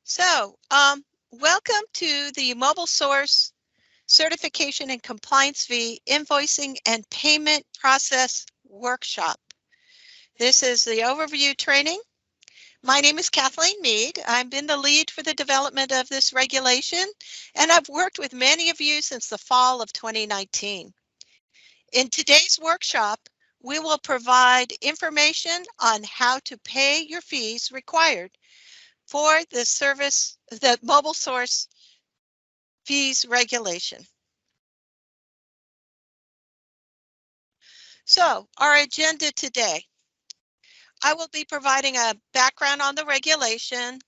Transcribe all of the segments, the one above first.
So, welcome to the Mobile Source Certification and Compliance Fee Invoicing and Payment Process Workshop. This is the overview training. My name is Kathleen Mead. I've been the lead for the development of this regulation, and I've worked with many of you since the fall of 2019. In today's workshop, we will provide information on how to pay your fees required for the Mobile Source Fees Regulation. So, our agenda today. I will be providing a background on the regulation.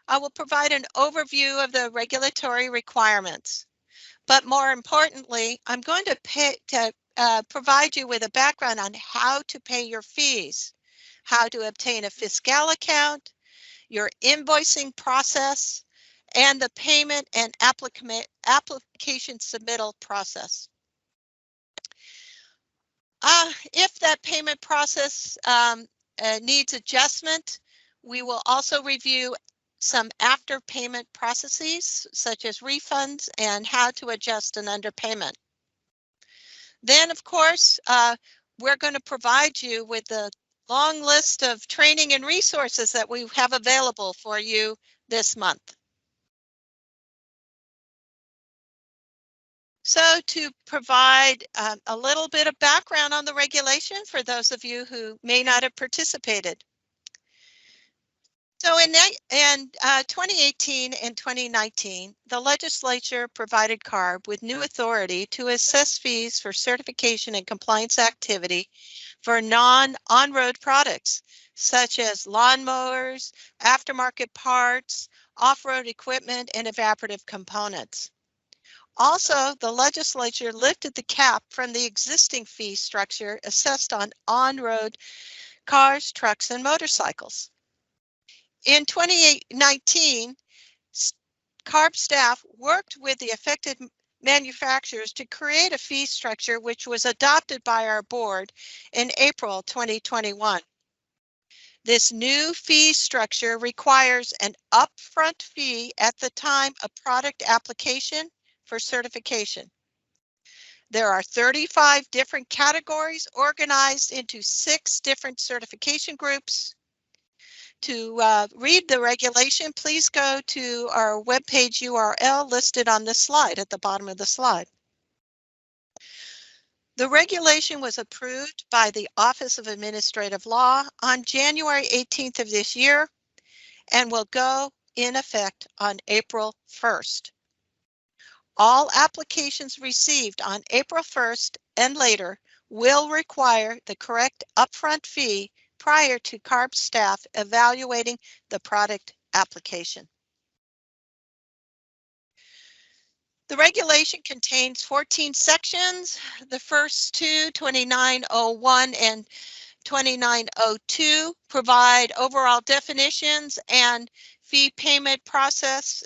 I will provide an overview of the regulatory requirements. But more importantly, I'm going to provide you with a background on how to pay your fees, how to obtain a fiscal account, your invoicing process, and the payment and application submittal process. If that payment process needs adjustment, we will also review some after payment processes, such as refunds and how to adjust an underpayment. Then, of course, we're going to provide you with the long list of training and resources that we have available for you this month. So to provide a little bit of background on the regulation for those of you who may not have participated. So in 2018 and 2019, the legislature provided CARB with new authority to assess fees for certification and compliance activity for non-on-road products, such as lawnmowers, aftermarket parts, off-road equipment, and evaporative components. Also, the legislature lifted the cap from the existing fee structure assessed on on-road cars, trucks, and motorcycles. In 2019, CARB staff worked with the affected manufacturers to create a fee structure which was adopted by our board in April 2021. This new fee structure requires an upfront fee at the time of product application for certification. There are 35 different categories organized into 6 different certification groups. To read the regulation, please go to our webpage URL listed on this slide at the bottom of the slide. The regulation was approved by the Office of Administrative Law on January 18th of this year and will go in effect on April 1st. All applications received on April 1st and later will require the correct upfront fee prior to CARB staff evaluating the product application. The regulation contains 14 sections. The first two, 2901 and 2902, provide overall definitions and fee payment process,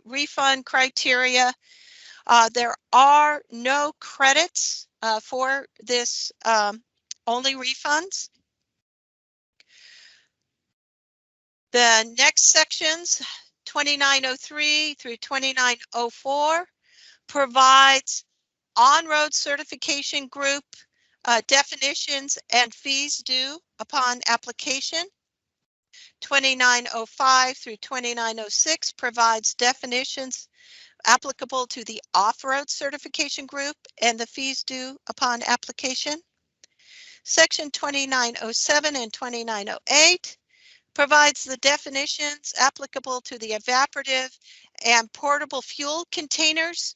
refund criteria. There are no credits for this, only refunds. The next sections, 2903 through 2904, provides on-road certification group definitions and fees due upon application. 2905 through 2906 provides definitions applicable to the off-road certification group and the fees due upon application. Section 2907 and 2908 provides the definitions applicable to the evaporative and portable fuel containers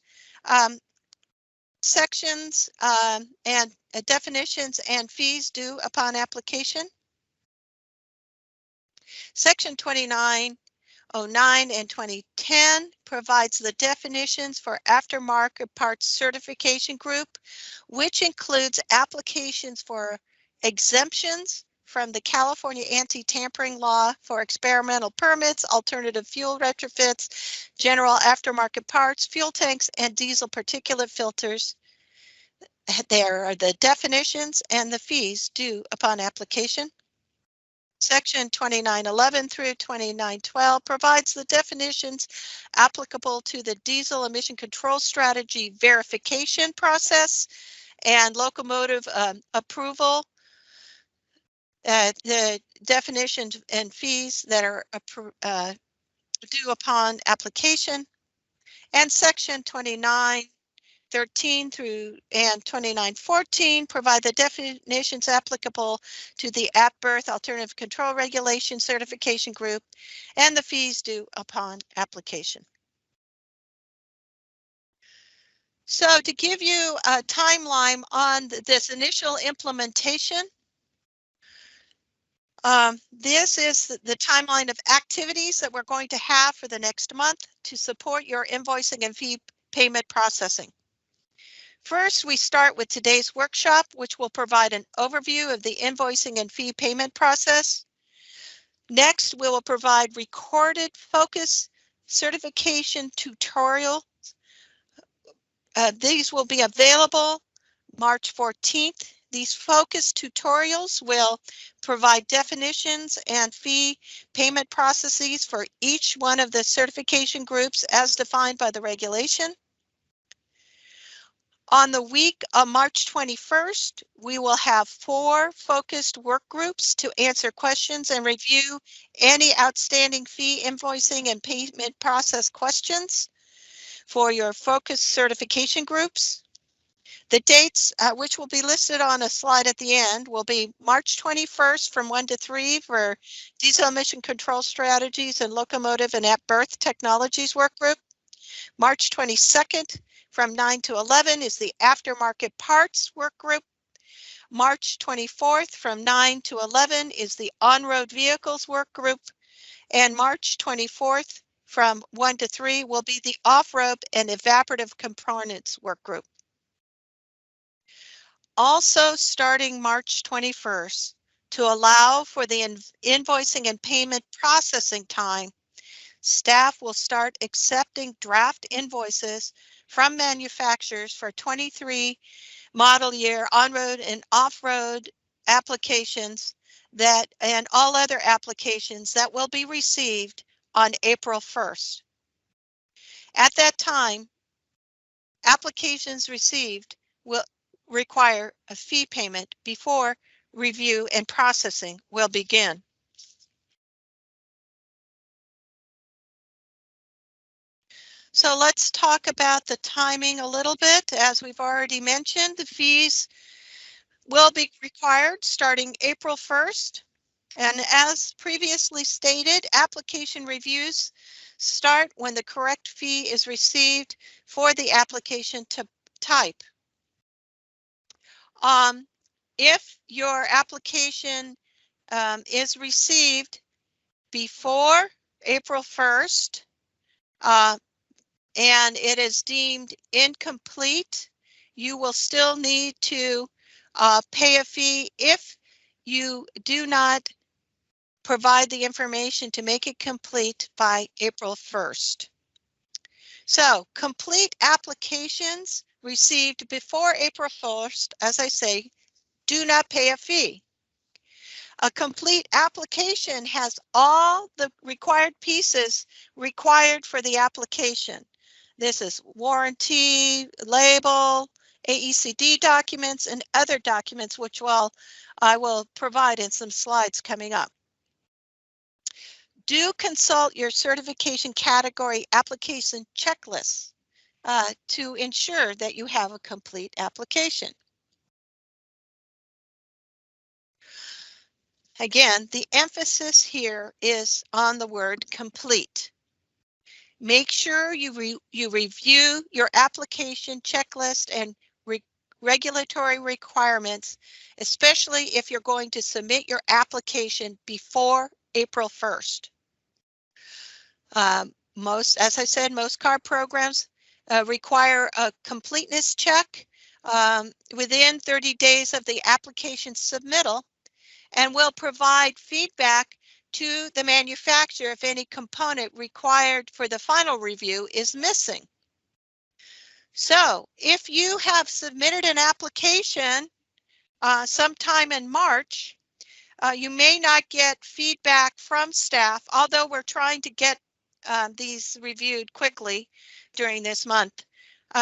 sections and definitions and fees due upon application. Section 2909 and 2010 provides the definitions for aftermarket parts certification group, which includes applications for exemptions from the California anti-tampering law for experimental permits, alternative fuel retrofits, general aftermarket parts, fuel tanks, and diesel particulate filters. There are the definitions and the fees due upon application. Section 2911 through 2912 provides the definitions applicable to the diesel emission control strategy verification process and locomotive approval. The definitions and fees that are due upon application, and Section 2913 through and 2914 provide the definitions applicable to the at-birth alternative control regulation certification group and the fees due upon application. So to give you a timeline on this initial implementation, this is the timeline of activities that we're going to have for the next month to support your invoicing and fee payment processing. First, we start with today's workshop, which will provide an overview of the invoicing and fee payment process. Next, we will provide recorded focus certification tutorials. These will be available March 14th. These focus tutorials will provide definitions and fee payment processes for each one of the certification groups as defined by the regulation. On the week of March 21st, we will have 4 focused work groups to answer questions and review any outstanding fee invoicing and payment process questions for your focus certification groups. The dates, which will be listed on a slide at the end, will be March 21st from 1 to 3 for diesel emission control strategies and locomotive and at-birth technologies work group. March 22nd from 9 to 11 is the aftermarket parts work group. March 24th from 9 to 11 is the on-road vehicles work group. And March 24th from 1 to 3 will be the off-road and evaporative components work group. Also starting March 21st, to allow for the invoicing and payment processing time, staff will start accepting draft invoices from manufacturers for 23 model year on-road and off-road applications and all other applications that will be received on April 1st. At that time, applications received will require a fee payment before review and processing will begin. So let's talk about the timing a little bit. As we've already mentioned, the fees will be required starting April 1st. And as previously stated, application reviews start when the correct fee is received for the application type. If your application is received before April 1st and it is deemed incomplete, you will still need to pay a fee if you do not provide the information to make it complete by April 1st. So complete applications received before April 1st, as I say, do not pay a fee. A complete application has all the required pieces required for the application. This is warranty, label, AECD documents, and other documents, which I will provide in some slides coming up. Do consult your certification category application checklist to ensure that you have a complete application. Again, the emphasis here is on the word complete. Make sure you review your application checklist and regulatory requirements, especially if you're going to submit your application before April 1st. As I said, most CARB programs require a completeness check within 30 days of the application submittal, and will provide feedback to the manufacturer if any component required for the final review is missing. So if you have submitted an application sometime in March, You may not get feedback from staff, although we're trying to get these reviewed quickly during this month.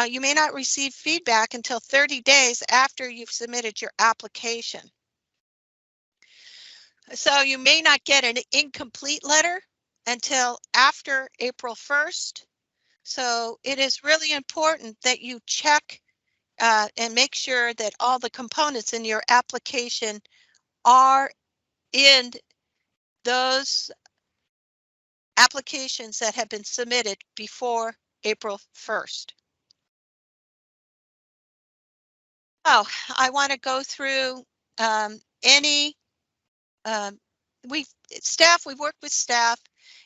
You may not receive feedback until 30 days after you've submitted your application. So you may not get an incomplete letter until after April 1st. So it is really important that you check and make sure that all the components in your application are in those applications that have been submitted before April 1st. Oh, I want to go through we've worked with staff,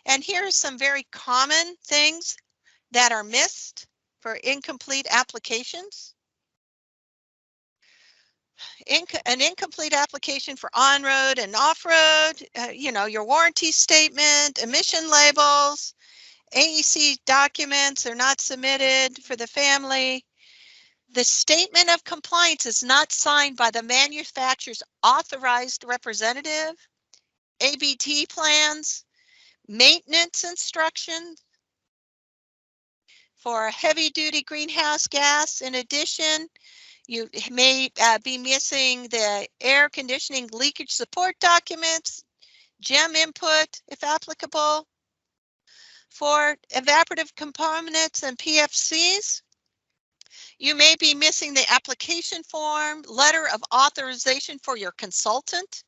and here are some very common things that are missed for incomplete applications. An incomplete application for on-road and off-road, your warranty statement, emission labels, AEC documents are not submitted for the family. The statement of compliance is not signed by the manufacturer's authorized representative. ABT plans, maintenance instructions for heavy-duty greenhouse gas. In addition, you may be missing the air conditioning leakage support documents, GEM input, if applicable. For evaporative components and PFCs, you may be missing the application form, letter of authorization for your consultant,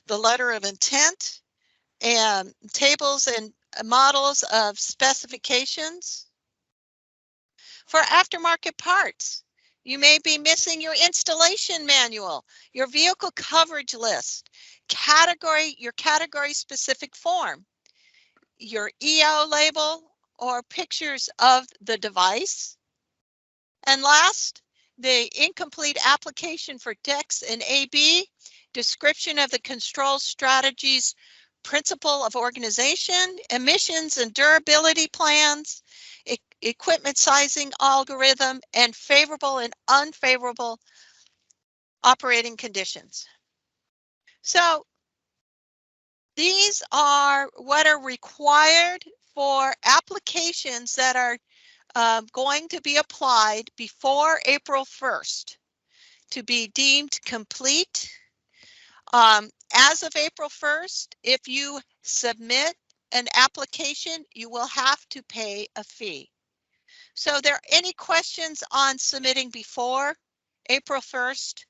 the letter of intent, and tables and models of specifications. For aftermarket parts, you may be missing your installation manual, your vehicle coverage list, your category specific form, your EO label or pictures of the device. And last, the incomplete application for DEX and AB, description of the control strategies, principle of organization, emissions and durability plans, equipment sizing algorithm, and favorable and unfavorable operating conditions. So these are what are required for applications that are going to be applied before April 1st to be deemed complete. As of April 1st, if you submit an application, you will have to pay a fee. So there any questions on submitting before April 1st?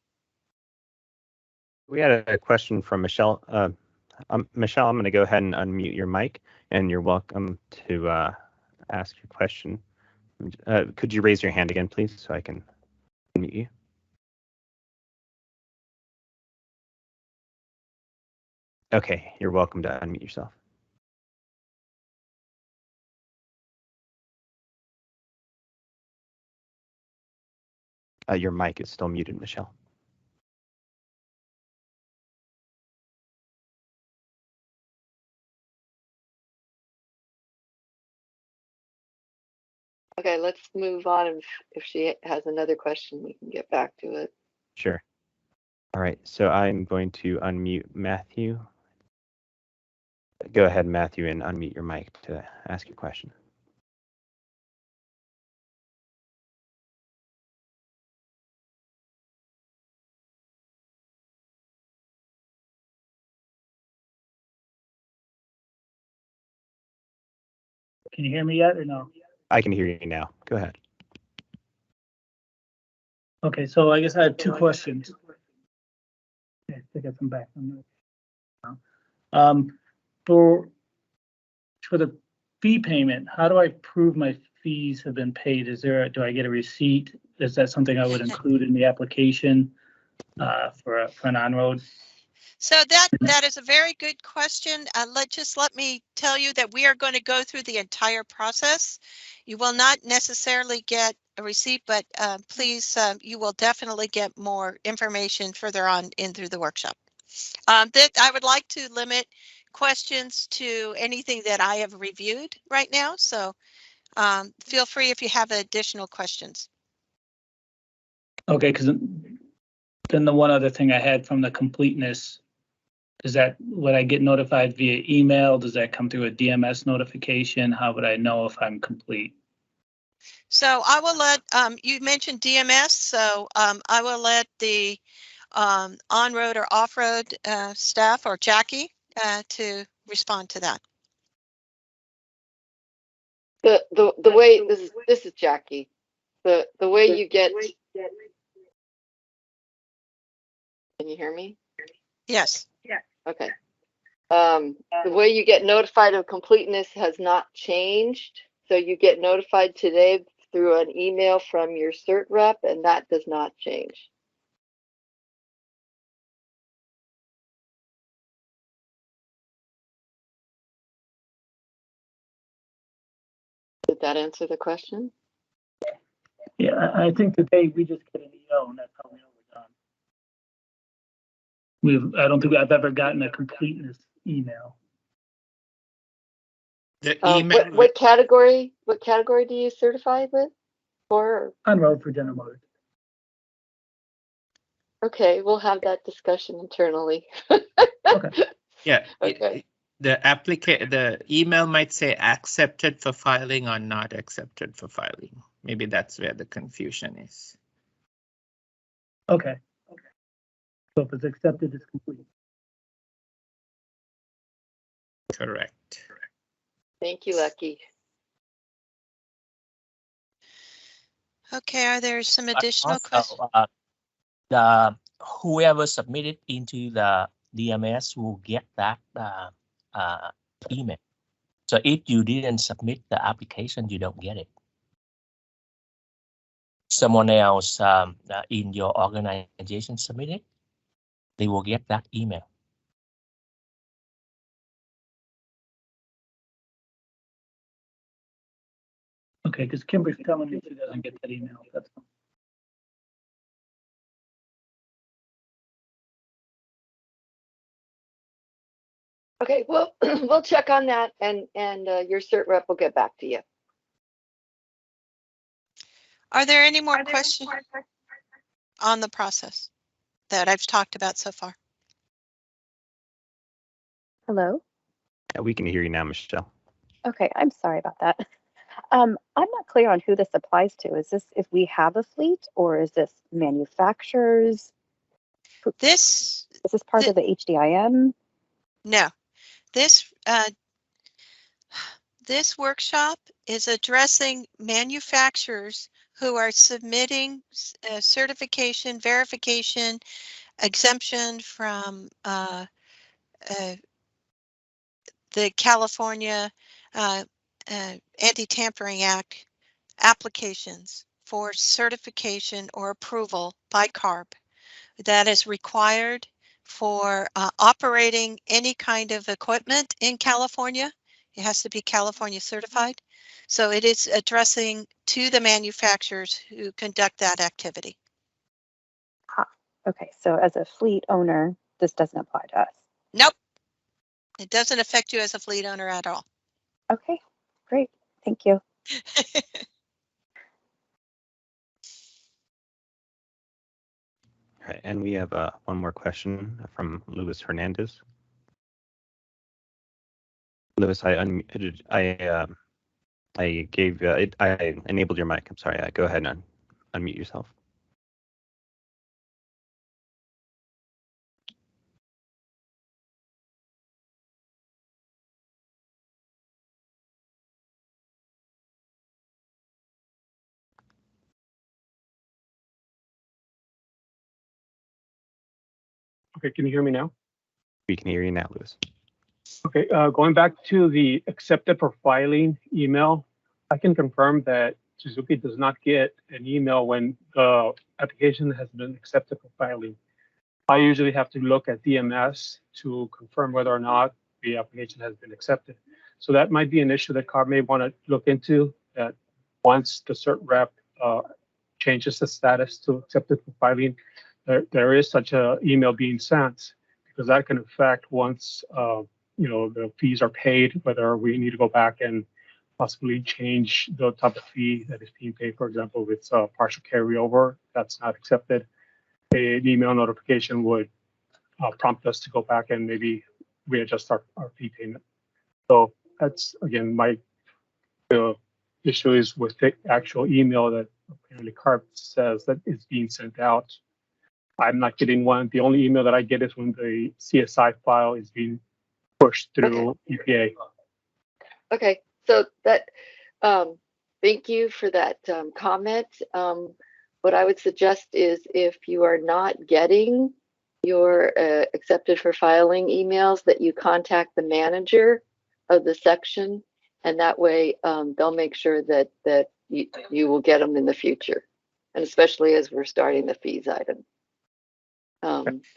We had a question from Michelle. Michelle, I'm going to go ahead and unmute your mic, and you're welcome to ask your question. Could you raise your hand again, please, so I can unmute you? Okay, you're welcome to unmute yourself. Your mic is still muted, Michelle. Okay, let's move on. If she has another question, we can get back to it. Sure. All right, so I'm going to unmute Matthew. Go ahead, Matthew, and unmute your mic to ask your question. Can you hear me yet or no? I can hear you now. Go ahead. Okay, so I guess I have two questions. Okay, I think I come back. For the fee payment, how do I prove my fees have been paid? Do I get a receipt? Is that something I would include in the application for an on-road? So that is a very good question. Let me tell you that we are going to go through the entire process. You will not necessarily get a receipt, but please, you will definitely get more information further on in through the workshop. I would like to limit questions to anything that I have reviewed right now. So feel free if you have additional questions. Okay, because then the one other thing I had from the completeness would I get notified via email? Does that come through a DMS notification? How would I know if I'm complete? So I will let, you mentioned DMS, so I will let the OnRoad or OffRoad staff or Jackie to respond to that. The way this is Jackie. The way you get. Can you hear me? Yes. Okay. The way you get notified of completeness has not changed. So you get notified today through an email from your cert rep, and that does not change. Did that answer the question? Yeah, I think today we just get an EO and that's how we know we're done. I don't think I've ever gotten a completeness email. The email. What category do you certify with? OnRoad for General Motors. Okay, we'll have that discussion internally. Okay. Yeah. Okay. The email might say accepted for filing or not accepted for filing. Maybe that's where the confusion is. Okay. So if it's accepted, it's complete. Correct. Thank you, Lucky. Okay, are there some additional Also, questions? Whoever submitted into the DMS will get that email. So if you didn't submit the application, you don't get it. Someone else in your organization submitted, they will get that email. Okay, because Kimber's telling me she doesn't get that email. That's fine. Okay, well, we'll check on that, and your cert rep will get back to you. Are there any more questions on the process that I've talked about so far? Hello? Yeah, we can hear you now, Michelle. Okay, I'm sorry about that. I'm not clear on who this applies to. Is this if we have a fleet, or is this manufacturers? Is this part of the HDIM? No. This workshop is addressing manufacturers who are submitting certification, verification, exemption from the California Anti-Tampering Act applications for certification or approval by CARB that is required for operating any kind of equipment in California. It has to be California certified. So it is addressing to the manufacturers who conduct that activity. Okay, so as a fleet owner, this doesn't apply to us. Nope. It doesn't affect you as a fleet owner at all. Okay, great. Thank you. All right, and we have one more question from Luis Hernandez. Luis, I enabled your mic. I'm sorry. Go ahead and unmute yourself. Okay, can you hear me now? We can hear you now, Luis. Okay, going back to the accepted for filing email, I can confirm that Suzuki does not get an email when the application has been accepted for filing. I usually have to look at DMS to confirm whether or not the application has been accepted. So that might be an issue that CARB may want to look into, that once the cert rep changes the status to accepted for filing, there is such an email being sent, because that can affect once the fees are paid, whether we need to go back and possibly change the type of fee that is being paid. For example, if it's a partial carryover that's not accepted, an email notification would prompt us to go back and maybe readjust our fee payment. So that's, again, the issue is with the actual email that apparently CARB says that is being sent out. I'm not getting one. The only email that I get is when the CSI file is being pushed through EPA. Okay, so that, thank you for that comment. What I would suggest is if you are not getting your accepted for filing emails, that you contact the manager of the section, and that way they'll make sure that you will get them in the future, and especially as we're starting the fees item.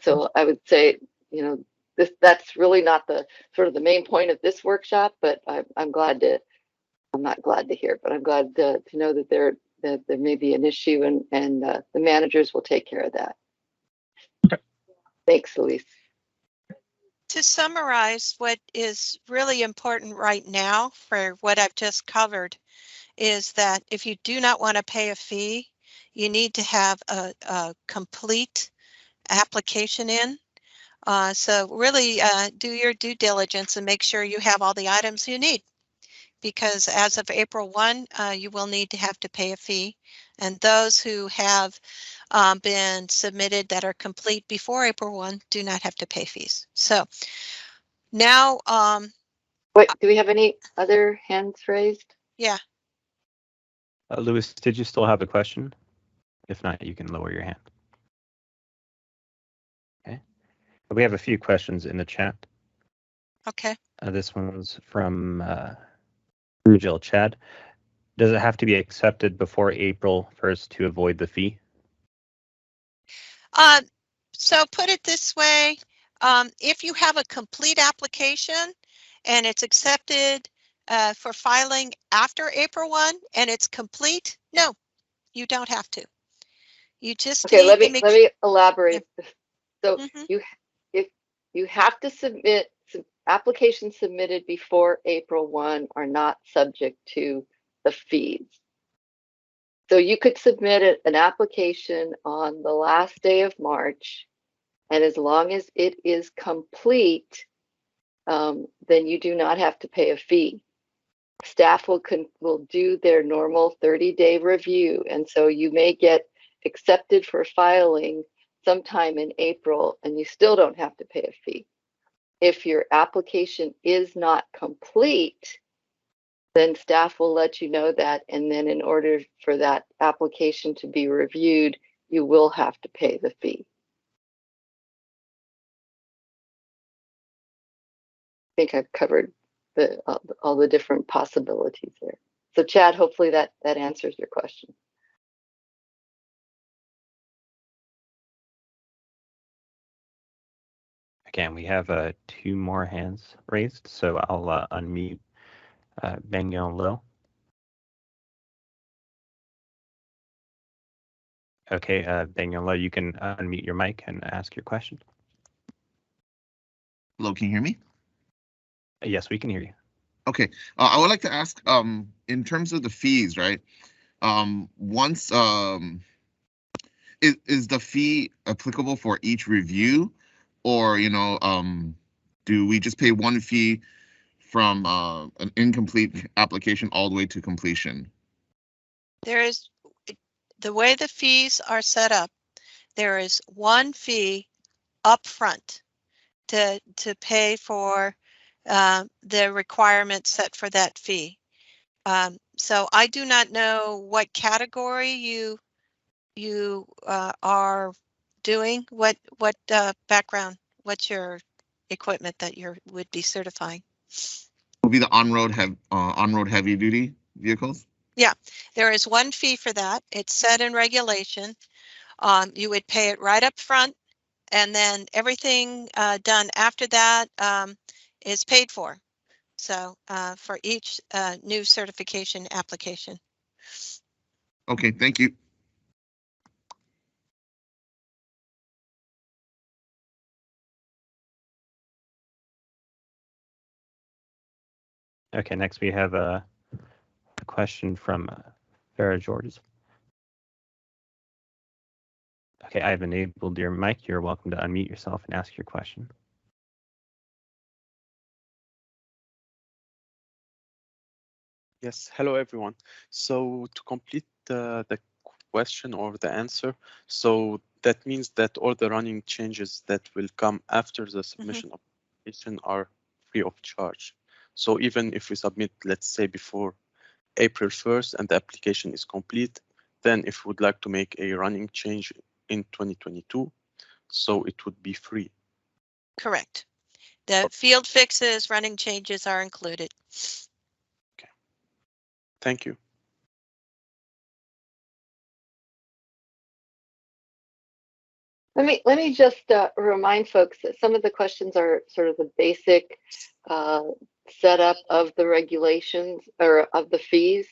So I would say, you know, that's really not the sort of the main point of this workshop, but I'm glad to, I'm not glad to hear, but I'm glad to know that there may be an issue, and the managers will take care of that. Okay. Thanks, Elise. To summarize, what is really important right now for what I've just covered is that if you do not want to pay a fee, you need to have a complete application in. So really do your due diligence and make sure you have all the items you need, because as of April 1, you will need to have to pay a fee. And those who have been submitted that are complete before April 1 do not have to pay fees. So now, Wait, do we have any other hands raised? yeah. Louis, did you still have a question? If not, you can lower your hand. Okay. We have a few questions in the chat. Okay. This one's from Rujil Chad. Does it have to be accepted before April 1st to avoid the fee? So put it this way, if you have a complete application and it's accepted for filing after April 1 and it's complete, no, you don't have to. You just Okay, need let to me elaborate. So Mm-hmm. if you have to submit applications submitted before April 1 are not subject to the fees. So you could submit an application on the last day of March, and as long as it is complete, then you do not have to pay a fee. Staff will do their normal 30-day review, and so you may get accepted for filing sometime in April, and you still don't have to pay a fee. If your application is not complete, then staff will let you know that, and then in order for that application to be reviewed, you will have to pay the fee. I think I've covered all the different possibilities there. So Chad, hopefully that answers your question. Again, we have 2 more hands raised, so I'll unmute Bengyong Lo. Okay, Bengyong Lo, you can unmute your mic and ask your question. Hello, can you hear me? Yes, we can hear you. Okay, I would like to ask, in terms of the fees, right? Once is the fee applicable for each review, or do we just pay one fee from an incomplete application all the way to completion? There is, the way the fees are set up, there is one fee upfront to pay for the requirements set for that fee. So I do not know what category you are doing, what background, what's your equipment that you would be certifying? Will be the on-road heavy duty vehicles? Yeah, there is one fee for that. It's set in regulation. You would pay it right up front, and then everything done after that is paid for. So for each new certification application. Okay, thank you. Okay, next we have a question from Farah Georges. Okay, I've enabled your mic. You're welcome to unmute yourself and ask your question. Yes, hello everyone. So to complete the question or the answer, so that means that all the running changes that will come after the submission of application are free of charge. So even if we submit, let's say before April 1st and the application is complete, then if we would like to make a running change in 2022, so it would be free. Correct. The field fixes, running changes are included. Okay. Thank you. Let me just remind folks that some of the questions are sort of the basic setup of the regulations or of the fees.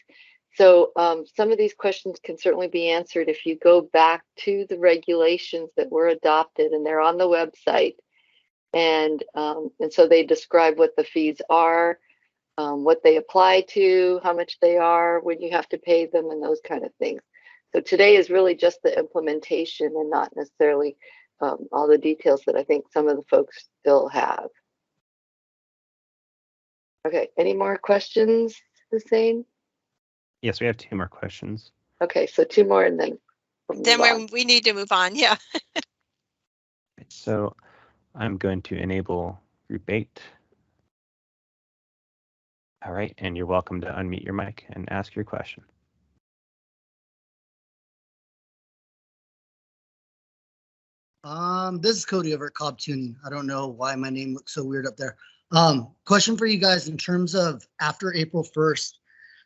So some of these questions can certainly be answered if you go back to the regulations that were adopted, and they're on the website. And so they describe what the fees are, what they apply to, how much they are, when you have to pay them, and those kind of things. So today is really just the implementation and not necessarily all the details that I think some of the folks still have. Okay, any more questions, Hussein? Yes, we have 2 more questions. Okay, so 2 more and then we need to move on, yeah. So I'm going to enable group 8. All right, and you're welcome to unmute your mic and ask your question. This is Cody over at Cobb Tuning. I don't know why my name looks so weird up there. Question for you guys in terms of after April 1st.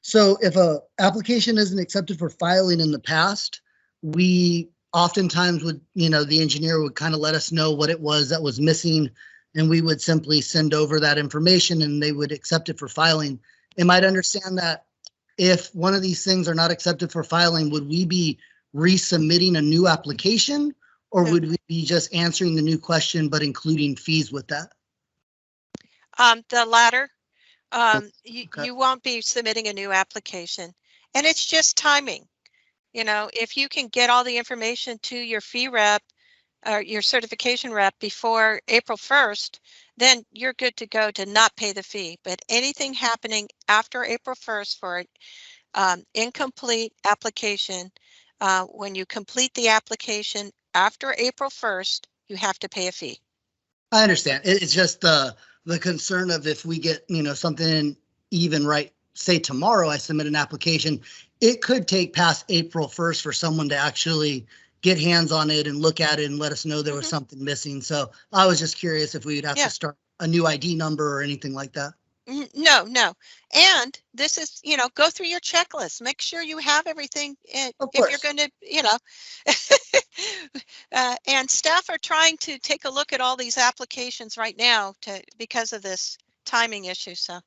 So if a application isn't accepted for filing in the past, we oftentimes would, the engineer would kind of let us know what it was that was missing, and we would simply send over that information and they would accept it for filing. Am I to understand that if one of these things are not accepted for filing, would we be resubmitting a new application? Or would we be just answering the new question, but including fees with that? The latter. Okay. You won't be submitting a new application, and it's just timing. If you can get all the information to your fee rep or your certification rep before April 1st, then you're good to go to not pay the fee. But anything happening after April 1st for an incomplete application, when you complete the application after April 1st, you have to pay a fee. I understand. It's just the concern of if we get, something even right, say tomorrow I submit an application, it could take past April 1st for someone to actually get hands on it and look at it and let us know there was something missing. So I was just curious if we would have to start a new ID number or anything like that. No. And this is, go through your checklist. Make sure you have everything if you're going to, and staff are trying to take a look at all these applications right now because of this timing issue. So,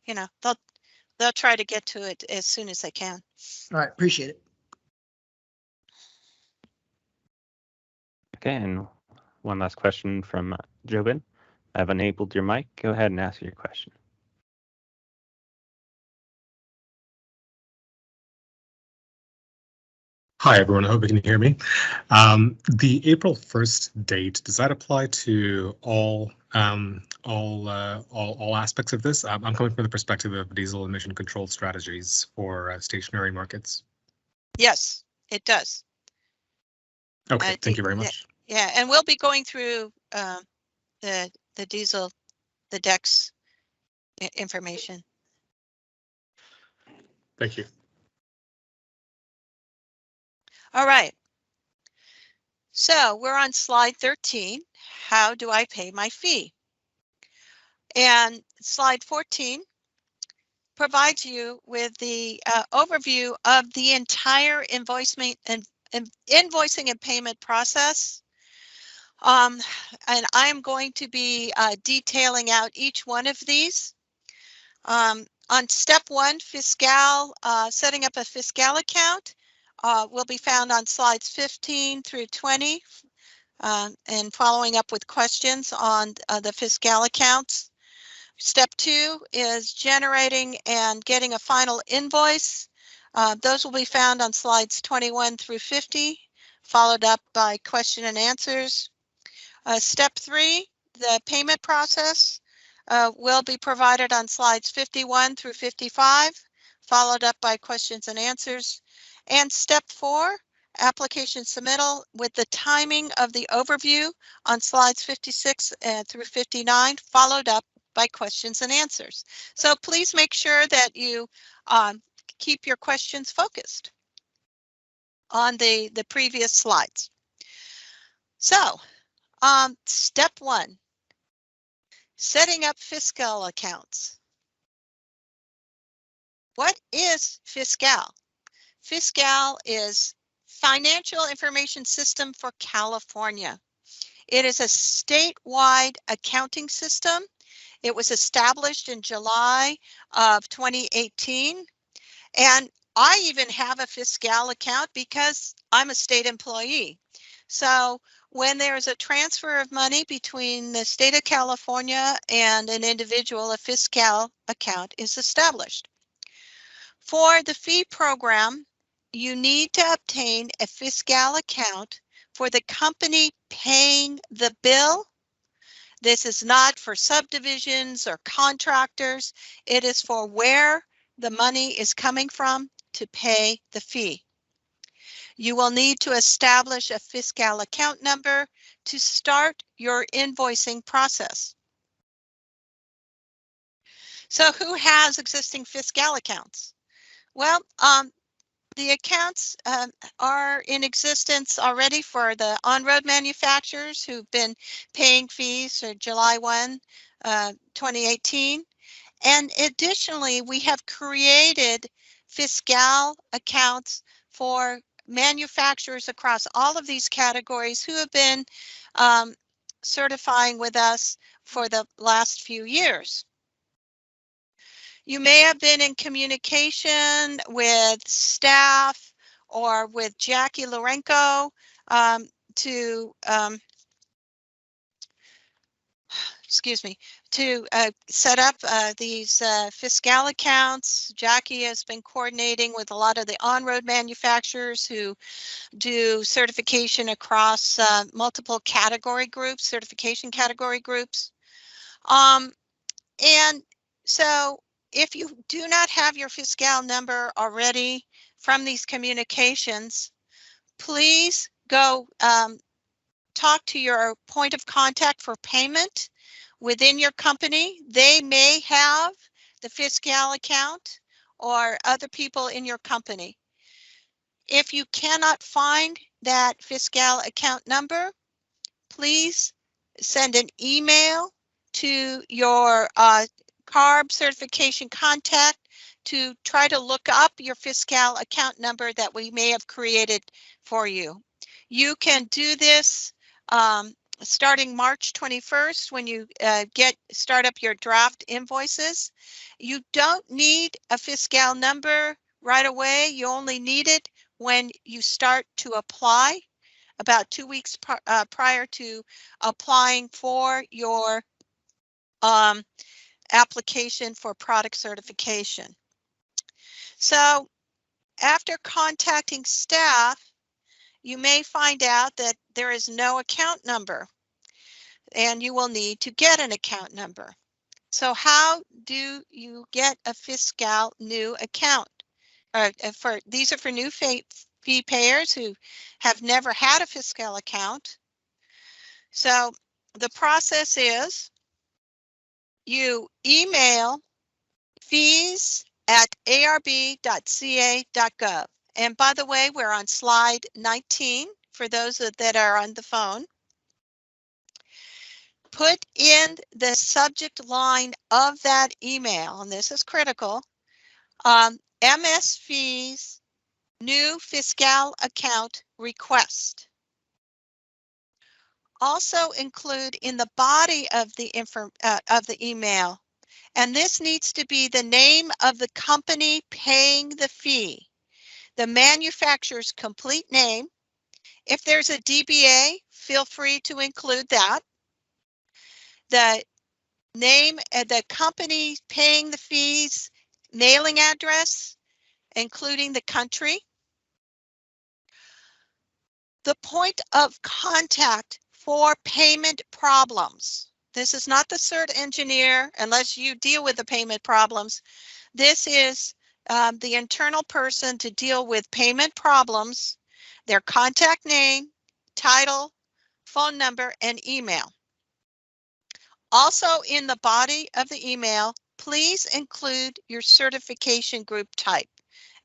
they'll try to get to it as soon as they can. All right, appreciate it. Okay, and one last question from Jobin. I've enabled your mic. Go ahead and ask your question. Hi, everyone. I hope you can hear me. The April 1st date, does that apply to all aspects of this? I'm coming from the perspective of diesel emission control strategies for stationary markets. Yes, it does. Okay, thank you very much. Yeah, and we'll be going through the diesel, the DEX information. Thank you. All right. So we're on slide 13. How do I pay my fee? And slide 14 provides you with the overview of the entire invoicing and payment process. And I am going to be detailing out each one of these. On step 1, Fiscal, setting up a Fiscal account will be found on slides 15 through 20 and following up with questions on the Fiscal accounts. Step 2 is generating and getting a final invoice. Those will be found on slides 21 through 50, followed up by question and answers. Step 3, the payment process will be provided on slides 51 through 55, followed up by questions and answers. And step 4, application submittal with the timing of the overview on slides 56 through 59, followed up by questions and answers. So please make sure that you keep your questions focused on the previous slides. So step 1, setting up fiscal accounts. What is Fiscal? Fiscal is Financial Information System for California. It is a statewide accounting system. It was established in July of 2018. And I even have a Fiscal account because I'm a state employee. So when there's a transfer of money between the state of California and an individual, a Fiscal account is established. For the fee program, you need to obtain a Fiscal account for the company paying the bill. This is not for subdivisions or contractors. It is for where the money is coming from to pay the fee. You will need to establish a Fiscal account number to start your invoicing process. So who has existing Fiscal accounts? Well, the accounts are in existence already for the OnRoad manufacturers who've been paying fees for July 1, 2018. And additionally, we have created Fiscal accounts for manufacturers across all of these categories who have been certifying with us for the last few years. You may have been in communication with staff or with Jackie Lorenko to set up these Fiscal accounts. Jackie has been coordinating with a lot of the OnRoad manufacturers who do certification across multiple category groups, certification category groups. And so if you do not have your Fiscal number already from these communications, please go talk to your point of contact for payment within your company. They may have the Fiscal account or other people in your company. If you cannot find that Fiscal account number, please send an email to your CARB certification contact to try to look up your Fiscal account number that we may have created for you. You can do this starting March 21st when you start up your draft invoices. You don't need a Fiscal number right away. You only need it when you start to apply, about 2 weeks prior to applying for your application for product certification. So after contacting staff, you may find out that there is no account number and you will need to get an account number. So how do you get a Fiscal new account? These are for new fee payers who have never had a Fiscal account. So the process is you email fees@arb.ca.gov. And by the way, we're on slide 19 for those that are on the phone. Put in the subject line of that email, and this is critical, MS Fees New Fiscal Account Request. Also include in the body of the email, and this needs to be the name of the company paying the fee, the manufacturer's complete name. If there's a DBA, feel free to include that. The name of the company paying the fees, mailing address, including the country. The point of contact for payment problems. This is not the cert engineer unless you deal with the payment problems. This is the internal person to deal with payment problems, their contact name, title, phone number, and email. Also in the body of the email, please include your certification group type,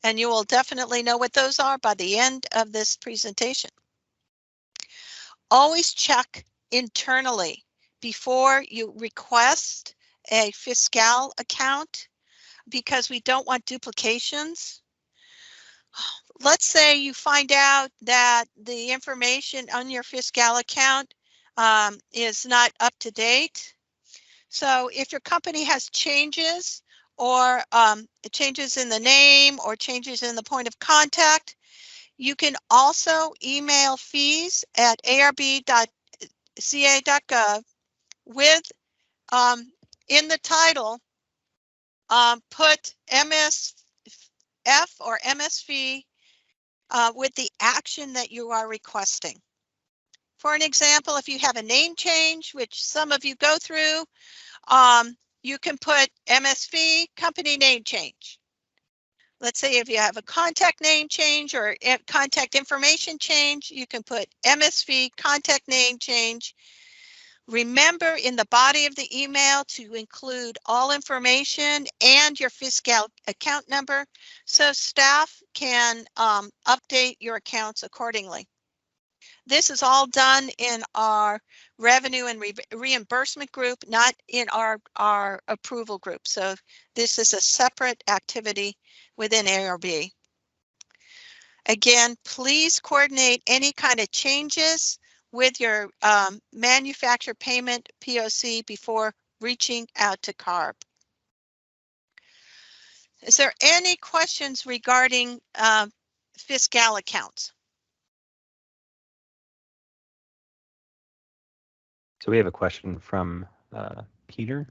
and you will definitely know what those are by the end of this presentation. Always check internally before you request a fiscal account because we don't want duplications. Let's say you find out that the information on your fiscal account is not up to date. So if your company has changes or changes in the name or changes in the point of contact, you can also email fees at arb.ca.gov with in the title, put MSF or MSV with the action that you are requesting. For an example, if you have a name change, which some of you go through, you can put MSV company name change. Let's say if you have a contact name change or contact information change, you can put MSV contact name change. Remember in the body of the email to include all information and your fiscal account number so staff can update your accounts accordingly. This is all done in our revenue and reimbursement group, not in our approval group. So this is a separate activity within ARB. Again, please coordinate any kind of changes with your manufacturer payment POC before reaching out to CARB. Is there any questions regarding fiscal accounts? So we have a question from Peter.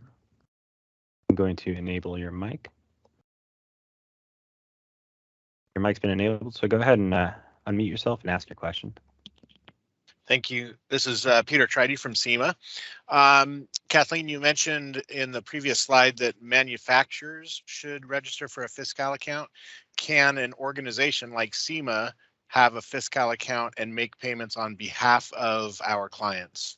I'm going to enable your mic. Your mic's been enabled, so go ahead and unmute yourself and ask your question. Thank you. This is Peter Tridy from SEMA. Kathleen, you mentioned in the previous slide that manufacturers should register for a fiscal account. Can an organization like SEMA have a fiscal account and make payments on behalf of our clients?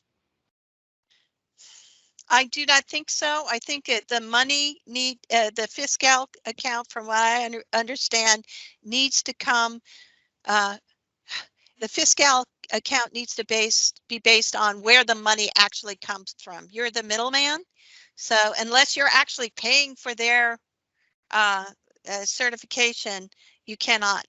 I do not think so. I think the money the fiscal account, from what I understand, needs to come. The fiscal account needs to be based on where the money actually comes from. You're the middleman, so unless you're actually paying for their certification, you cannot.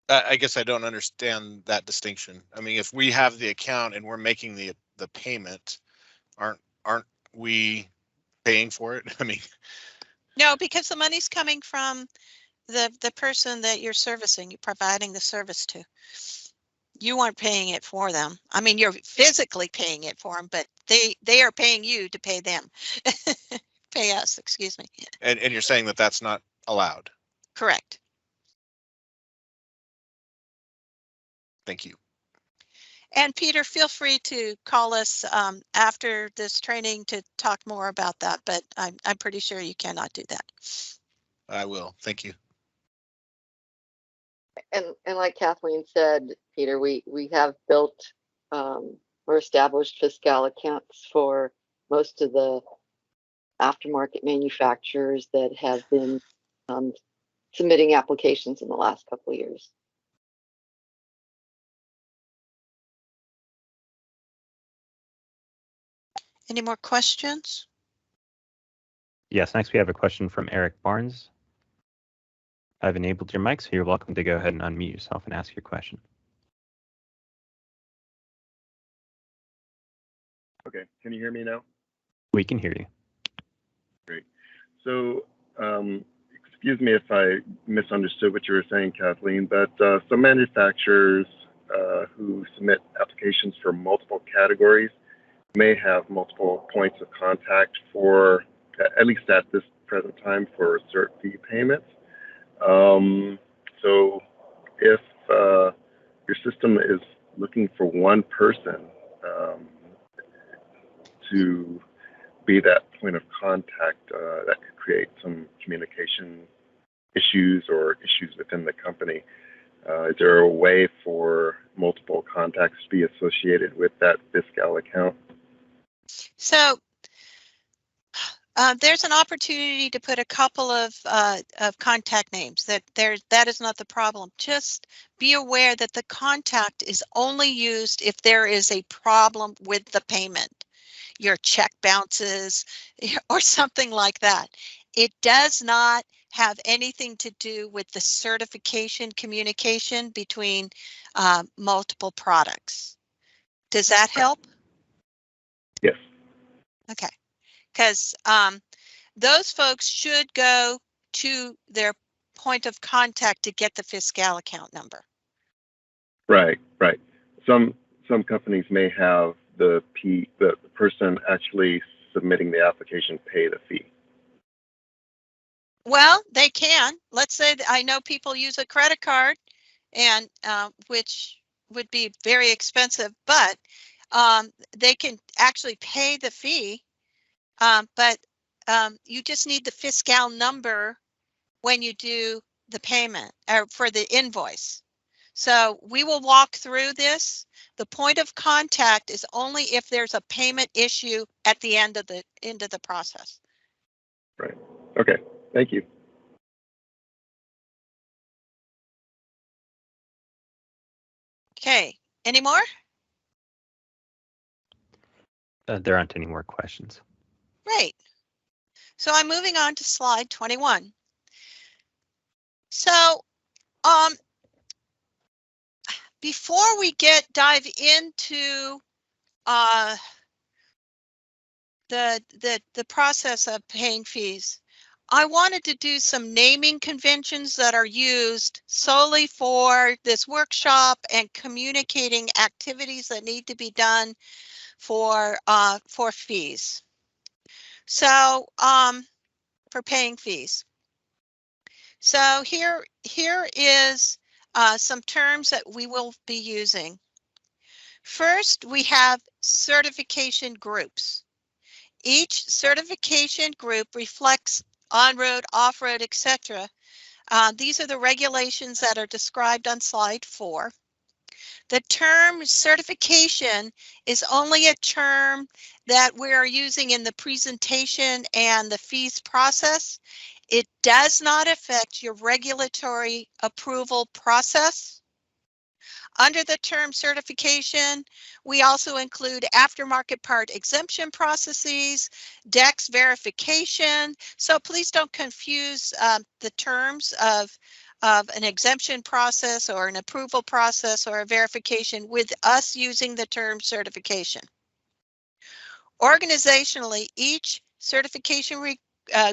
I guess I don't understand that distinction. I mean, if we have the account and we're making the payment, aren't we paying for it? I mean, no, because the money's coming from the person that you're servicing, you're providing the service to. You aren't paying it for them. I mean, you're physically paying it for them, but they are paying you to pay them. Pay us, excuse me. And you're saying that that's not allowed? Correct. Thank you. And Peter, feel free to call us after this training to talk more about that, but I'm pretty sure you cannot do that. I will. Thank you. And like Kathleen said, Peter, we have built or established fiscal accounts for most of the aftermarket manufacturers that have been submitting applications in the last couple of years. Any more questions? Yes, next we have a question from Eric Barnes. I've enabled your mic, so you're welcome to go ahead and unmute yourself and ask your question. Okay, can you hear me now? We can hear you. Great. So, excuse me if I misunderstood what you were saying, Kathleen, but some manufacturers who submit applications for multiple categories may have multiple points of contact for, at least at this present time, for cert fee payments. So if your system is looking for one person to be that point of contact, that could create some communication issues or issues within the company. Is there a way for multiple contacts to be associated with that Fiscal account? So there's an opportunity to put a couple of contact names. That is not the problem. Just be aware that the contact is only used if there is a problem with the payment, your check bounces or something like that. It does not have anything to do with the certification communication between multiple products. Does that help? Yes. Okay. Because those folks should go to their point of contact to get the Fiscal account number. Right, right. Some companies may have the person actually submitting the application pay the fee. Well, they can. Let's say that I know people use a credit card, and which would be very expensive, but they can actually pay the fee. But you just need the Fiscal number when you do the payment or for the invoice. So we will walk through this. The point of contact is only if there's a payment issue at the end of the process. Right. Okay. Thank you. Okay. Any more? There aren't any more questions. Great. So I'm moving on to slide 21. So before we dive into the process of paying fees, I wanted to do some naming conventions that are used solely for this workshop and communicating activities that need to be done for fees. So for paying fees. So here is some terms that we will be using. First, we have certification groups. Each certification group reflects OnRoad, OffRoad, etc. These are the regulations that are described on slide 4. The term certification is only a term that we are using in the presentation and the fees process. It does not affect your regulatory approval process. Under the term certification, we also include aftermarket part exemption processes, DEX verification. So please don't confuse the terms of an exemption process or an approval process or a verification with us using the term certification. Organizationally, each certification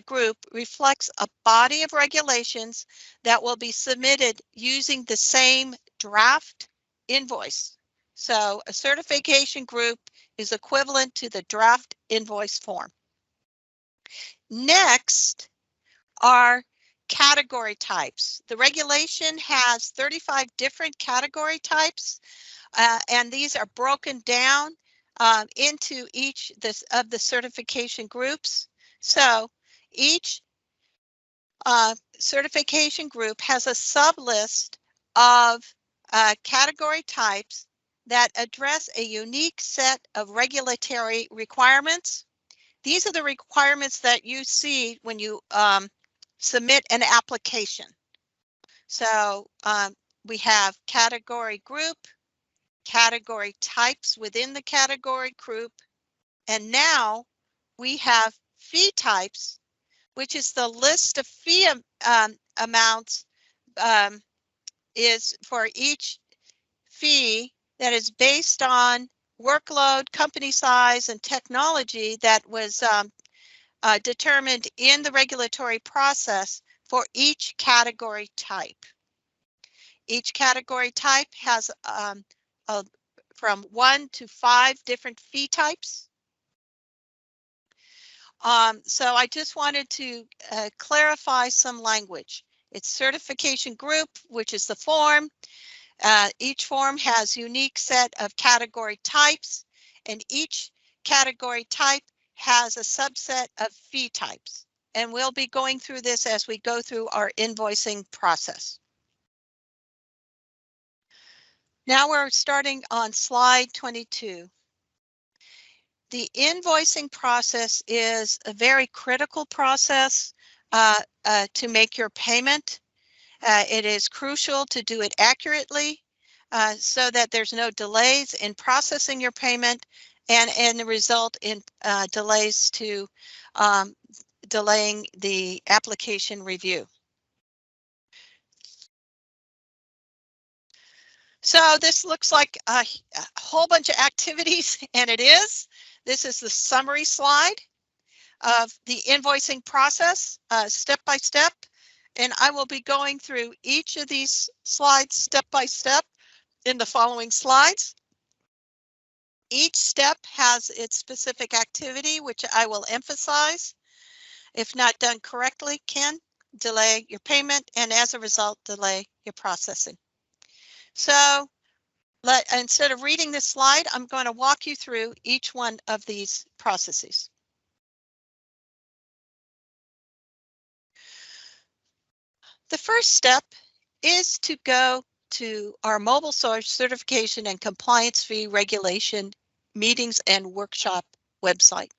group reflects a body of regulations that will be submitted using the same draft invoice. So a certification group is equivalent to the draft invoice form. Next are category types. The regulation has 35 different category types, and these are broken down into each of the certification groups. So each certification group has a sublist of category types that address a unique set of regulatory requirements. These are the requirements that you see when you submit an application. So we have category group, category types within the category group, and now we have fee types, which is the list of fee amounts is for each fee that is based on workload, company size, and technology that was determined in the regulatory process for each category type. Each category type has from 1 to 5 different fee types. So I just wanted to clarify some language. It's certification group, which is the form. Each form has unique set of category types, and each category type has a subset of fee types. And we'll be going through this as we go through our invoicing process. Now we're starting on slide 22. The invoicing process is a very critical process to make your payment. It is crucial to do it accurately so that there's no delays in processing your payment and the result in delays to delaying the application review. So this looks like a whole bunch of activities, and it is. This is the summary slide of the invoicing process, step by step. And I will be going through each of these slides step by step in the following slides. Each step has its specific activity, which I will emphasize. If not done correctly, can delay your payment and as a result, delay your processing. So instead of reading this slide, I'm going to walk you through each one of these processes. The first step is to go to our mobile source certification and compliance fee regulation meetings and workshop website.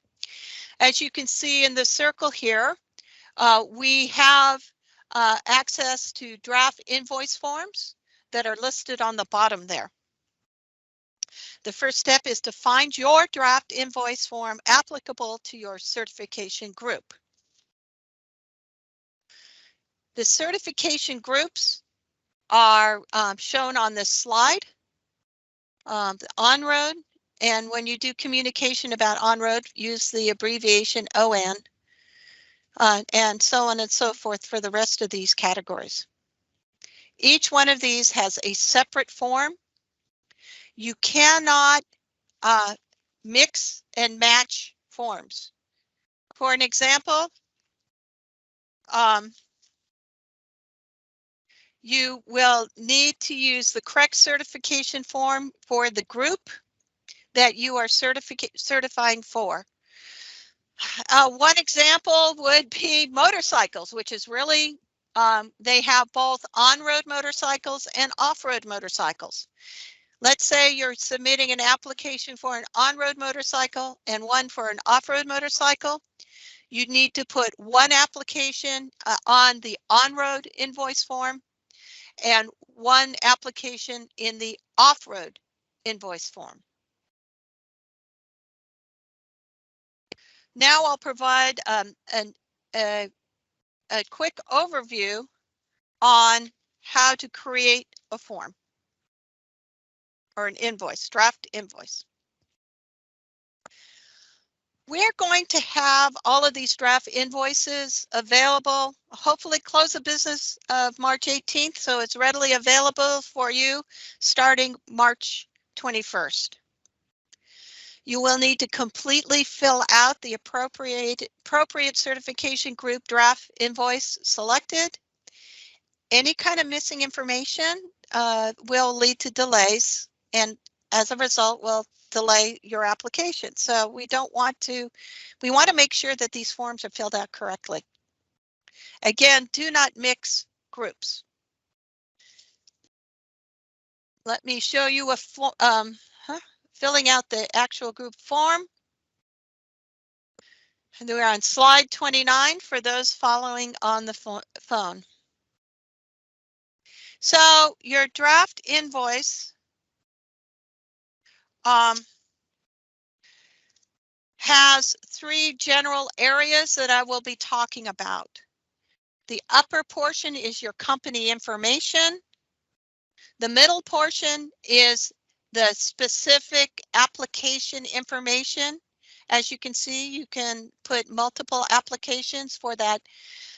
As you can see in the circle here, we have access to draft invoice forms that are listed on the bottom there. The first step is to find your draft invoice form applicable to your certification group. The certification groups are shown on this slide. The OnRoad, and when you do communication about OnRoad, use the abbreviation ON, and so on and so forth for the rest of these categories. Each one of these has a separate form. You cannot mix and match forms. For an example, you will need to use the correct certification form for the group that you are certifying for. One example would be motorcycles, which is really, they have both on-road motorcycles and off-road motorcycles. Let's say you're submitting an application for an on-road motorcycle and one for an off-road motorcycle. You need to put one application on the on-road invoice form and one application in the off-road invoice form. Now I'll provide a quick overview on how to create a form or an invoice, draft invoice. We're going to have all of these draft invoices available, hopefully close of business of March 18th, so it's readily available for you starting March 21st. You will need to completely fill out the appropriate certification group draft invoice selected. Any kind of missing information will lead to delays, and as a result will delay your application. So we want to make sure that these forms are filled out correctly. Again, do not mix groups. Let me show you filling out the actual group form. And we're on slide 29 for those following on the phone. So your draft invoice has three general areas that I will be talking about. The upper portion is your company information. The middle portion is the specific application information. As you can see, you can put multiple applications for that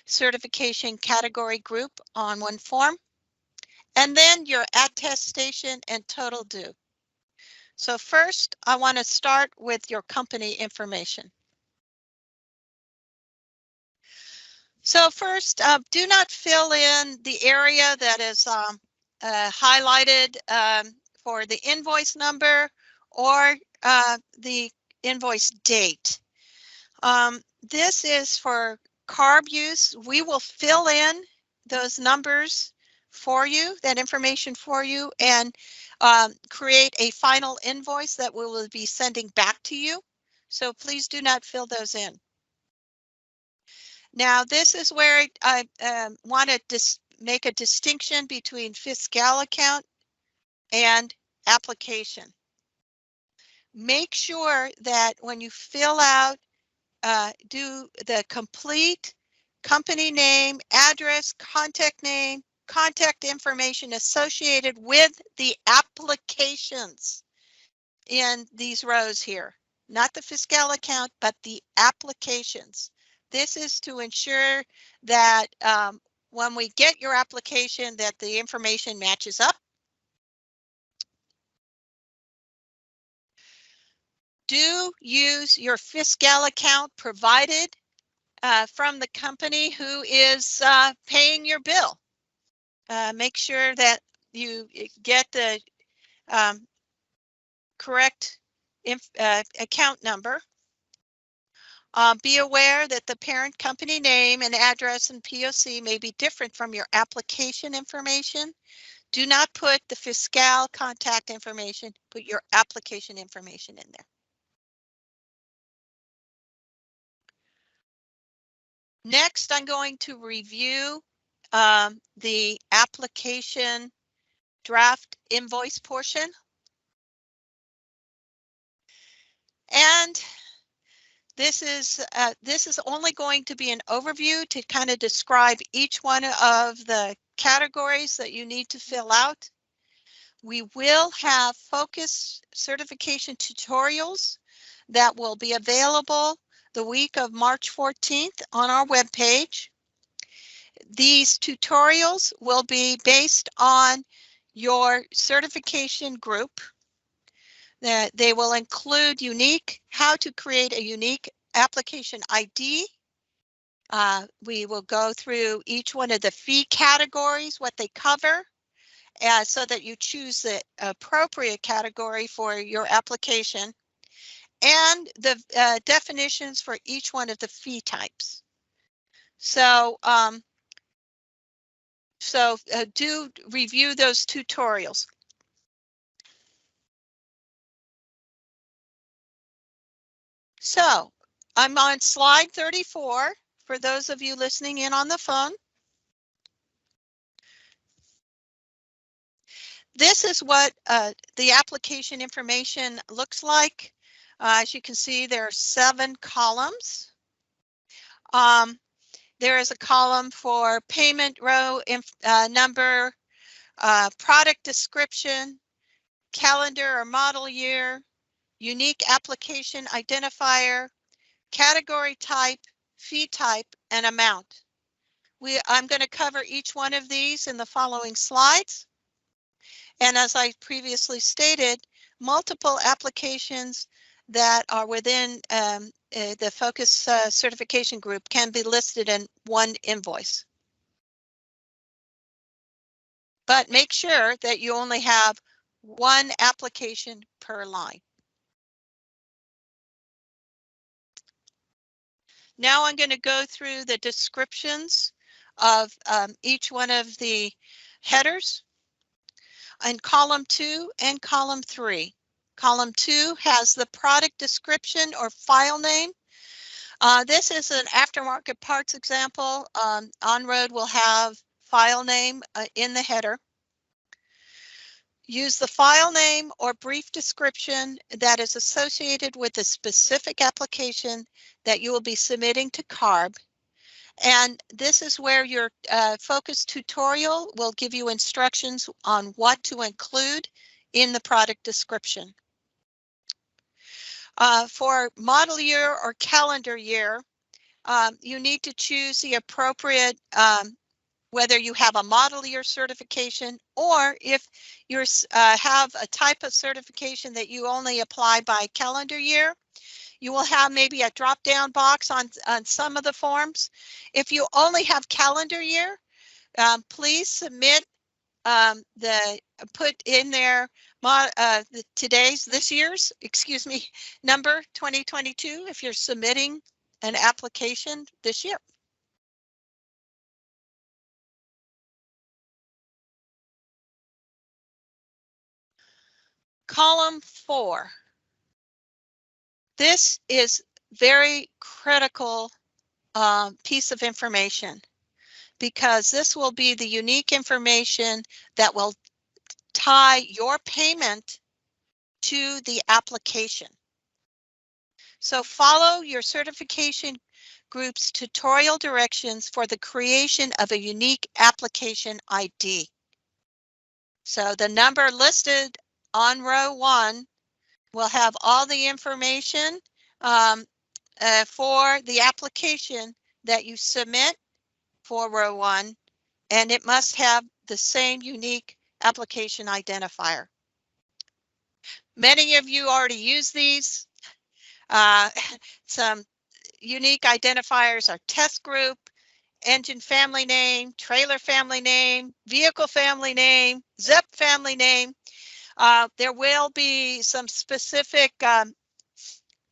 certification category group on one form. And then your attestation and total due. So first, I want to start with your company information. So first, do not fill in the area that is highlighted for the invoice number or the invoice date. This is for CARB use. We will fill in those numbers for you, that information for you, and create a final invoice that we will be sending back to you. So please do not fill those in. Now, this is where I want to make a distinction between fiscal account and application. Make sure that when you fill out, do the complete company name, address, contact name, contact information associated with the applications in these rows here. Not the fiscal account, but the applications. This is to ensure that when we get your application, that the information matches up. Do use your fiscal account provided from the company who is paying your bill. Make sure that you get the correct account number. Be aware that the parent company name and address and POC may be different from your application information. Do not put the fiscal contact information, put your application information in there. Next, I'm going to review the application draft invoice portion. And this is only going to be an overview to kind of describe each one of the categories that you need to fill out. We will have focus certification tutorials that will be available the week of March 14th on our webpage. These tutorials will be based on your certification group. That they will include how to create a unique application ID. We will go through each one of the fee categories, what they cover, so that you choose the appropriate category for your application, and the definitions for each one of the fee types. So, do review those tutorials. So I'm on slide 34 for those of you listening in on the phone. This is what the application information looks like. As you can see, there are 7 columns. There is a column for payment row number, product description, calendar or model year, unique application identifier, category type, fee type, and amount. I'm going to cover each one of these in the following slides. And as I previously stated, multiple applications that are within the focus certification group can be listed in one invoice. But make sure that you only have one application per line. Now I'm going to go through the descriptions of each one of the headers in column 2 and column 3. Column 2 has the product description or file name. This is an aftermarket parts example. OnRoad will have file name in the header. Use the file name or brief description that is associated with the specific application that you will be submitting to CARB. And this is where your focus tutorial will give you instructions on what to include in the product description. For model year or calendar year, you need to choose the appropriate, whether you have a model year certification or if you have a type of certification that you only apply by calendar year, you will have maybe a drop-down box on some of the forms. If you only have calendar year, please submit put in there this year's, excuse me, number 2022 if you're submitting an application this year. Column 4. This is very critical piece of information because this will be the unique information that will tie your payment to the application. So follow your certification group's tutorial directions for the creation of a unique application ID. So the number listed on row 1 will have all the information for the application that you submit for row 1, and it must have the same unique application identifier. Many of you already use these. Some unique identifiers are test group, engine family name, trailer family name, vehicle family name, zip family name. There will be some specific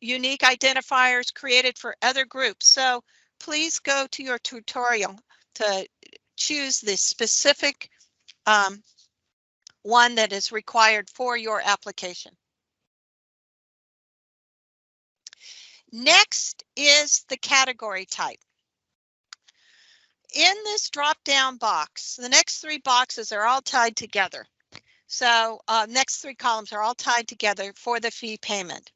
unique identifiers created for other groups. So please go to your tutorial to choose the specific one that is required for your application. Next is the category type. In this drop-down box, the next 3 boxes are all tied together. So next 3 columns are all tied together for the fee payment.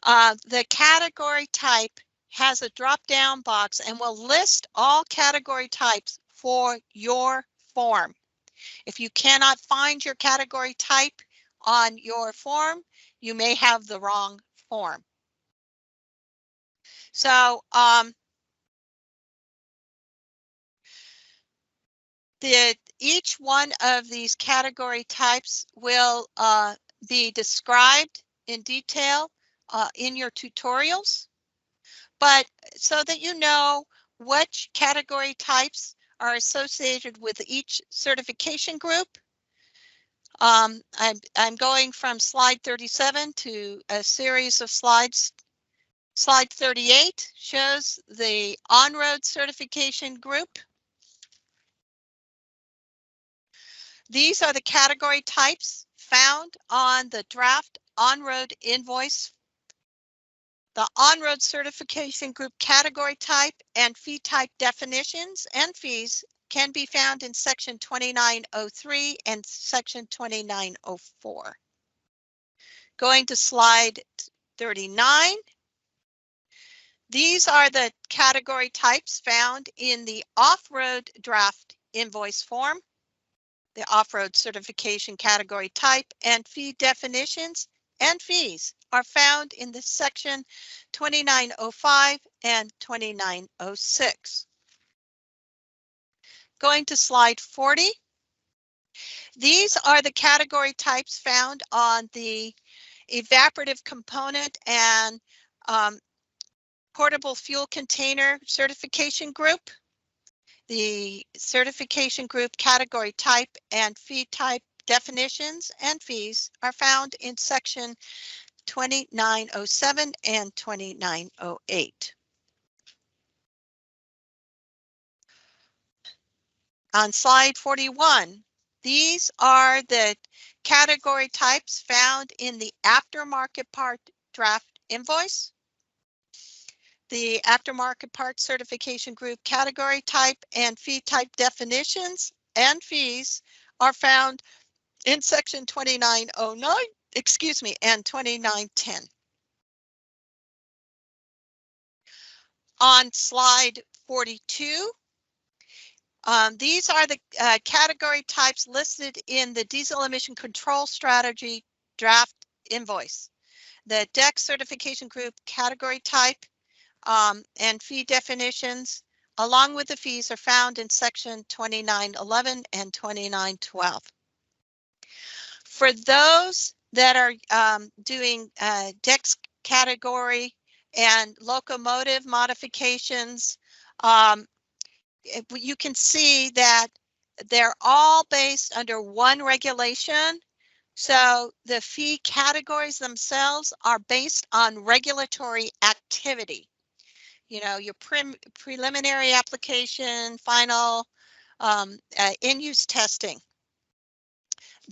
The category type has a drop-down box and will list all category types for your form. If you cannot find your category type on your form, you may have the wrong form. So each one of these category types will be described in detail in your tutorials, but so that you know which category types are associated with each certification group. I'm going from slide 37 to a series of slides. Slide 38 shows the OnRoad certification group. These are the category types found on the draft OnRoad invoice. The OnRoad certification group category type and fee type definitions and fees can be found in section 2903 and section 2904. Going to slide 39. These are the category types found in the OffRoad draft invoice form. The OffRoad certification category type and fee definitions and fees are found in the section 2905 and 2906. Going to slide 40. These are the category types found on the evaporative component and portable fuel container certification group. The certification group category type and fee type definitions and fees are found in section 2907 and 2908. On slide 41, these are the category types found in the aftermarket part draft invoice. The aftermarket part certification group category type and fee type definitions and fees are found in section 2909, excuse me, and 2910. On slide 42, these are the category types listed in the diesel emission control strategy draft invoice. The DEC certification group category type and fee definitions, along with the fees, are found in section 2911 and 2912. For those that are doing DEC category and locomotive modifications, you can see that they're all based under one regulation. So the fee categories themselves are based on regulatory activity. You know, your preliminary application, final, in-use testing.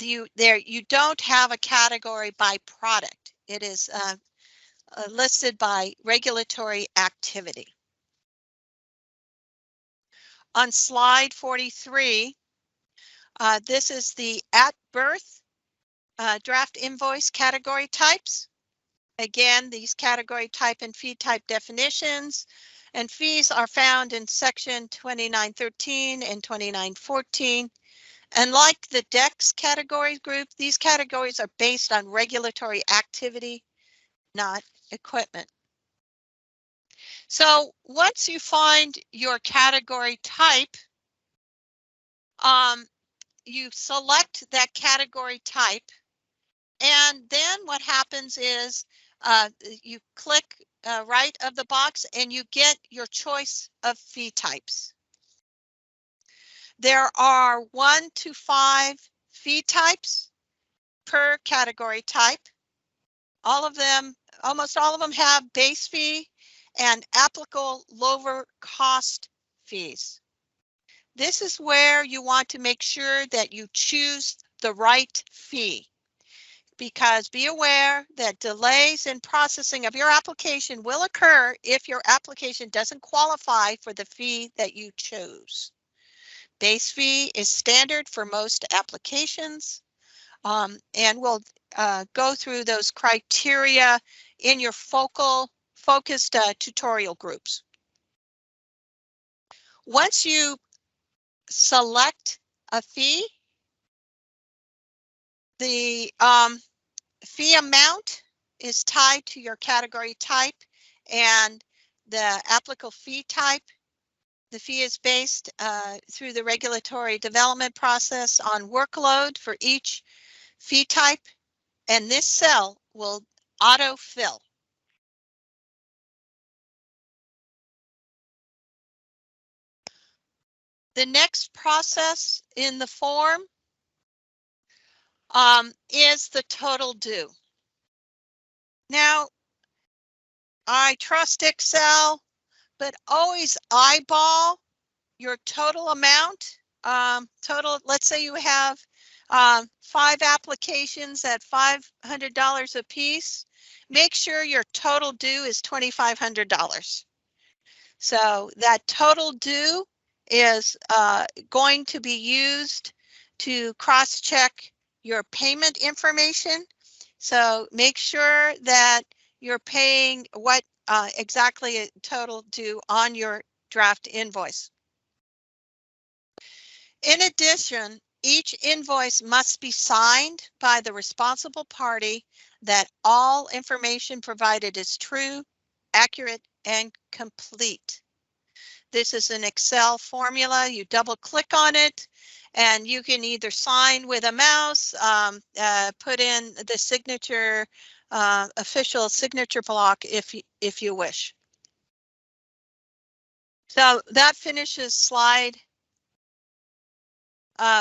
You don't have a category by product. It is listed by regulatory activity. On slide 43, this is the at birth draft invoice category types. Again, these category type and fee type definitions and fees are found in section 2913 and 2914. And like the DEX category group, these categories are based on regulatory activity, not equipment. So once you find your category type, you select that category type, and then what happens is you click right of the box and you get your choice of fee types. There are 1 to 5 fee types per category type. All of them, almost all of them have base fee and applicable lower cost fees. This is where you want to make sure that you choose the right fee, because be aware that delays in processing of your application will occur if your application doesn't qualify for the fee that you chose. Base fee is standard for most applications, and we'll go through those criteria in your focused tutorial groups. Once you select a fee, the fee amount is tied to your category type and the applicable fee type. The fee is based through the regulatory development process on workload for each fee type, and this cell will autofill. The next process in the form is the total due. Now, I trust Excel, but always eyeball your total amount. Let's say you have 5 applications at $500 a piece. Make sure your total due is $2,500. So that total due is going to be used to cross-check your payment information. So make sure that you're paying what exactly total due on your draft invoice. In addition, each invoice must be signed by the responsible party that all information provided is true, accurate, and complete. This is an Excel formula. You double click on it and you can either sign with a mouse, put in the signature, official signature block if you wish. So that finishes slide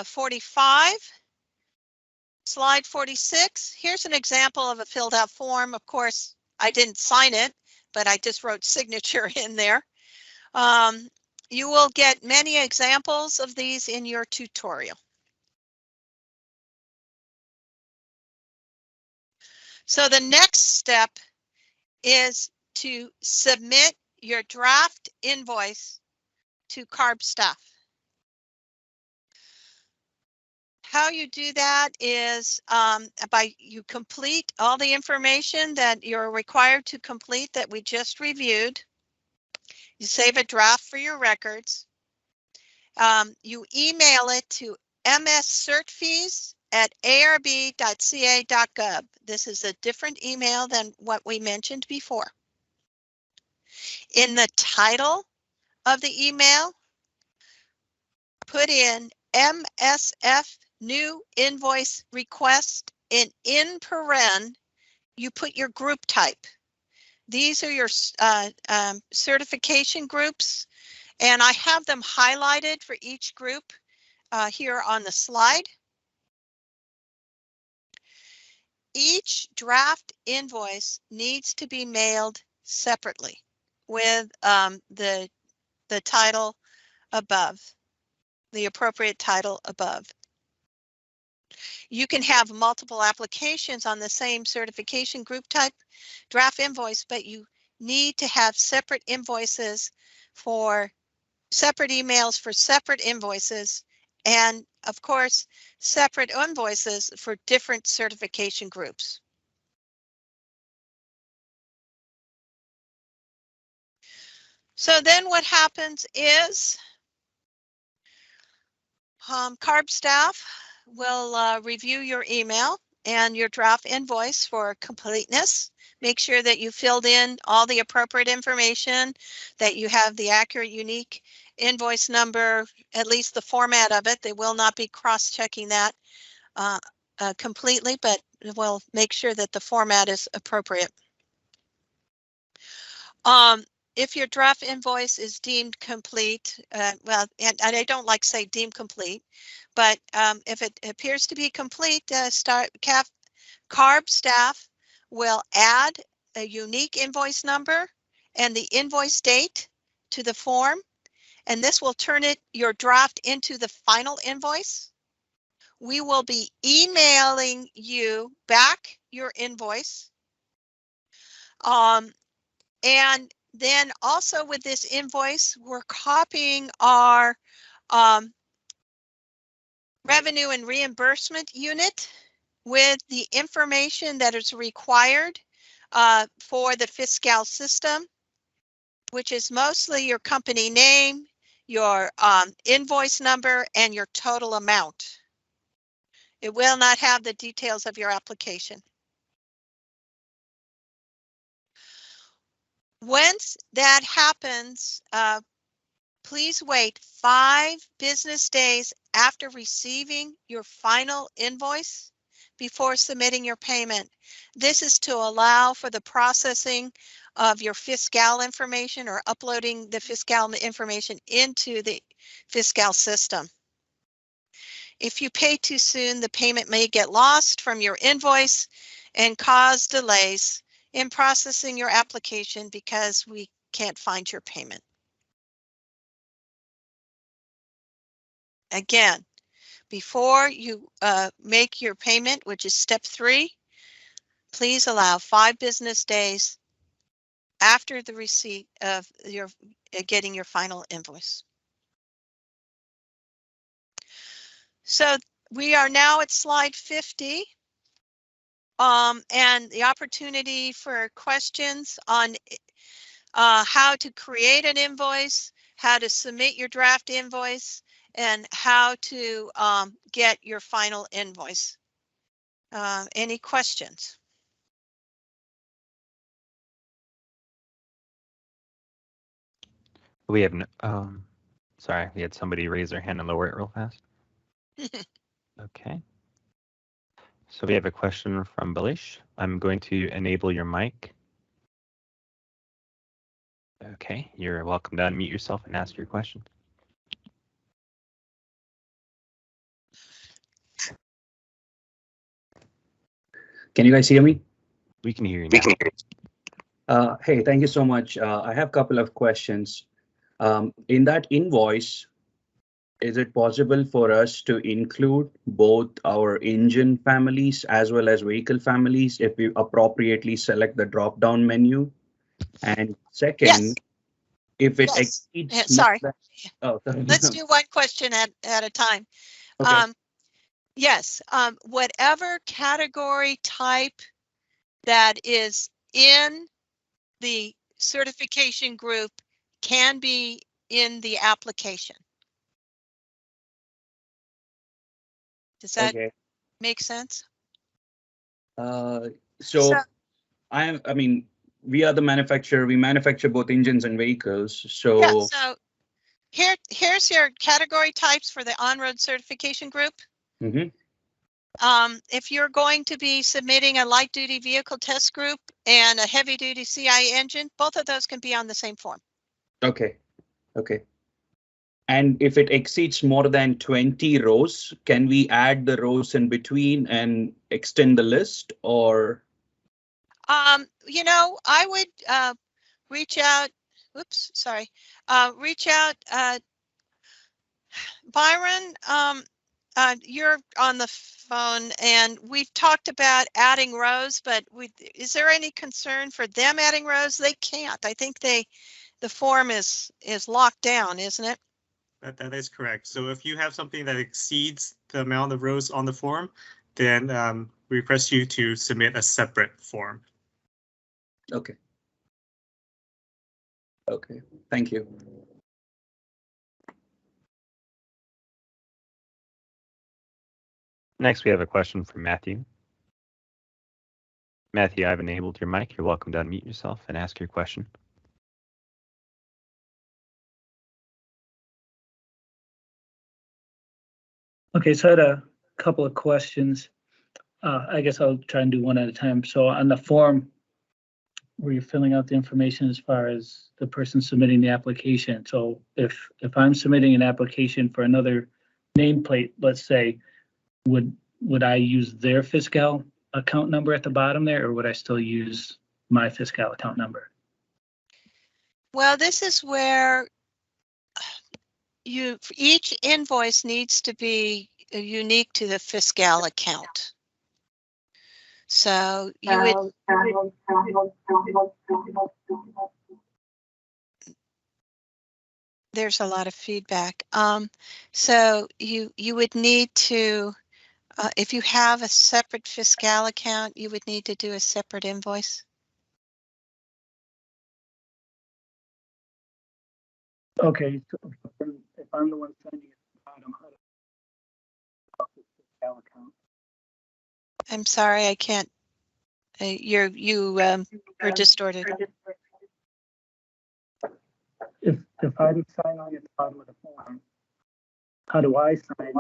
45. Slide 46, here's an example of a filled out form. Of course, I didn't sign it, but I just wrote signature in there. You will get many examples of these in your tutorial. So the next step is to submit your draft invoice to CARB staff. How you do that is you complete all the information that you're required to complete that we just reviewed. You save a draft for your records. You email it to mscertfees@arb.ca.gov. This is a different email than what we mentioned before. In the title of the email, put in MSF new invoice request, and in paren, you put your group type. these are your certification groups, and I have them highlighted for each group here on the slide. Each draft invoice needs to be mailed separately with the title above, the appropriate title above. You can have multiple applications on the same certification group type draft invoice, but you need to have separate invoices for separate emails for separate invoices, and of course, separate invoices for different certification groups. So then what happens is CARB staff will review your email and your draft invoice for completeness. Make sure that you filled in all the appropriate information, that you have the accurate, unique invoice number, at least the format of it. They will not be cross-checking that completely, but we'll make sure that the format is appropriate. If your draft invoice is deemed complete, well, and I don't like to say deemed complete, but if it appears to be complete, CARB staff will add a unique invoice number and the invoice date to the form, and this will turn your draft into the final invoice. We will be emailing you back your invoice. And then also with this invoice, we're copying our revenue and reimbursement unit with the information that is required for the Fiscal system, which is mostly your company name, your invoice number, and your total amount. It will not have the details of your application. Once that happens, please wait 5 business days after receiving your final invoice before submitting your payment. This is to allow for the processing of your Fiscal information or uploading the Fiscal information into the Fiscal system. If you pay too soon, the payment may get lost from your invoice and cause delays in processing your application because we can't find your payment. Again, before you make your payment, which is step 3, please allow 5 business days after the receipt of your getting your final invoice. So we are now at slide 50. And the opportunity for questions on how to create an invoice, how to submit your draft invoice, and how to get your final invoice. Any questions? We have no, sorry, we had somebody raise their hand and lower it real fast. Okay. So we have a question from Balish. I'm going to enable your mic. Okay, you're welcome to unmute yourself and ask your question. Can you guys hear me? We can hear you now. Hey, thank you so much. I have a couple of questions. In that invoice, is it possible for us to include both our engine families as well as vehicle families if we appropriately select the drop-down menu? And second, yes. if it yes. exceeds... Sorry. Oh, let's do one question at a time. Okay. Yes, whatever category type that is in the certification group can be in the application. Does that make sense? So I mean, we are the manufacturer. We manufacture both engines and vehicles. So yeah, so here's your category types for the OnRoad certification group. If you're going to be submitting a light duty vehicle test group and a heavy duty CI engine, both of those can be on the same form. Okay. Okay. And if it exceeds more than 20 rows, can we add the rows in between and extend the list, or? You know, I would reach out. Oops, sorry. Reach out, Byron. You're on the phone, and we've talked about adding rows, but is there any concern for them adding rows? They can't. I think the form is locked down, isn't it? That is correct. So if you have something that exceeds the amount of rows on the form, then we request you to submit a separate form. Okay. Okay, thank you. Next, we have a question from Matthew. Matthew, I've enabled your mic. You're welcome to unmute yourself and ask your question. Okay, so I had a couple of questions. I guess I'll try and do one at a time. So on the form where you're filling out the information as far as the person submitting the application. So if I'm submitting an application for another nameplate, let's say, would I use their fiscal account number at the bottom there, or would I still use my fiscal account number? Well, this is where each invoice needs to be unique to the fiscal account. So you would there's a lot of feedback. So you would need to if you have a separate fiscal account, you would need to do a separate invoice. Okay, so if I'm the one sending it to the bottom, how do I fiscal account? I'm sorry, I can't. You are distorted. If I would sign on at the bottom of the form, how do I sign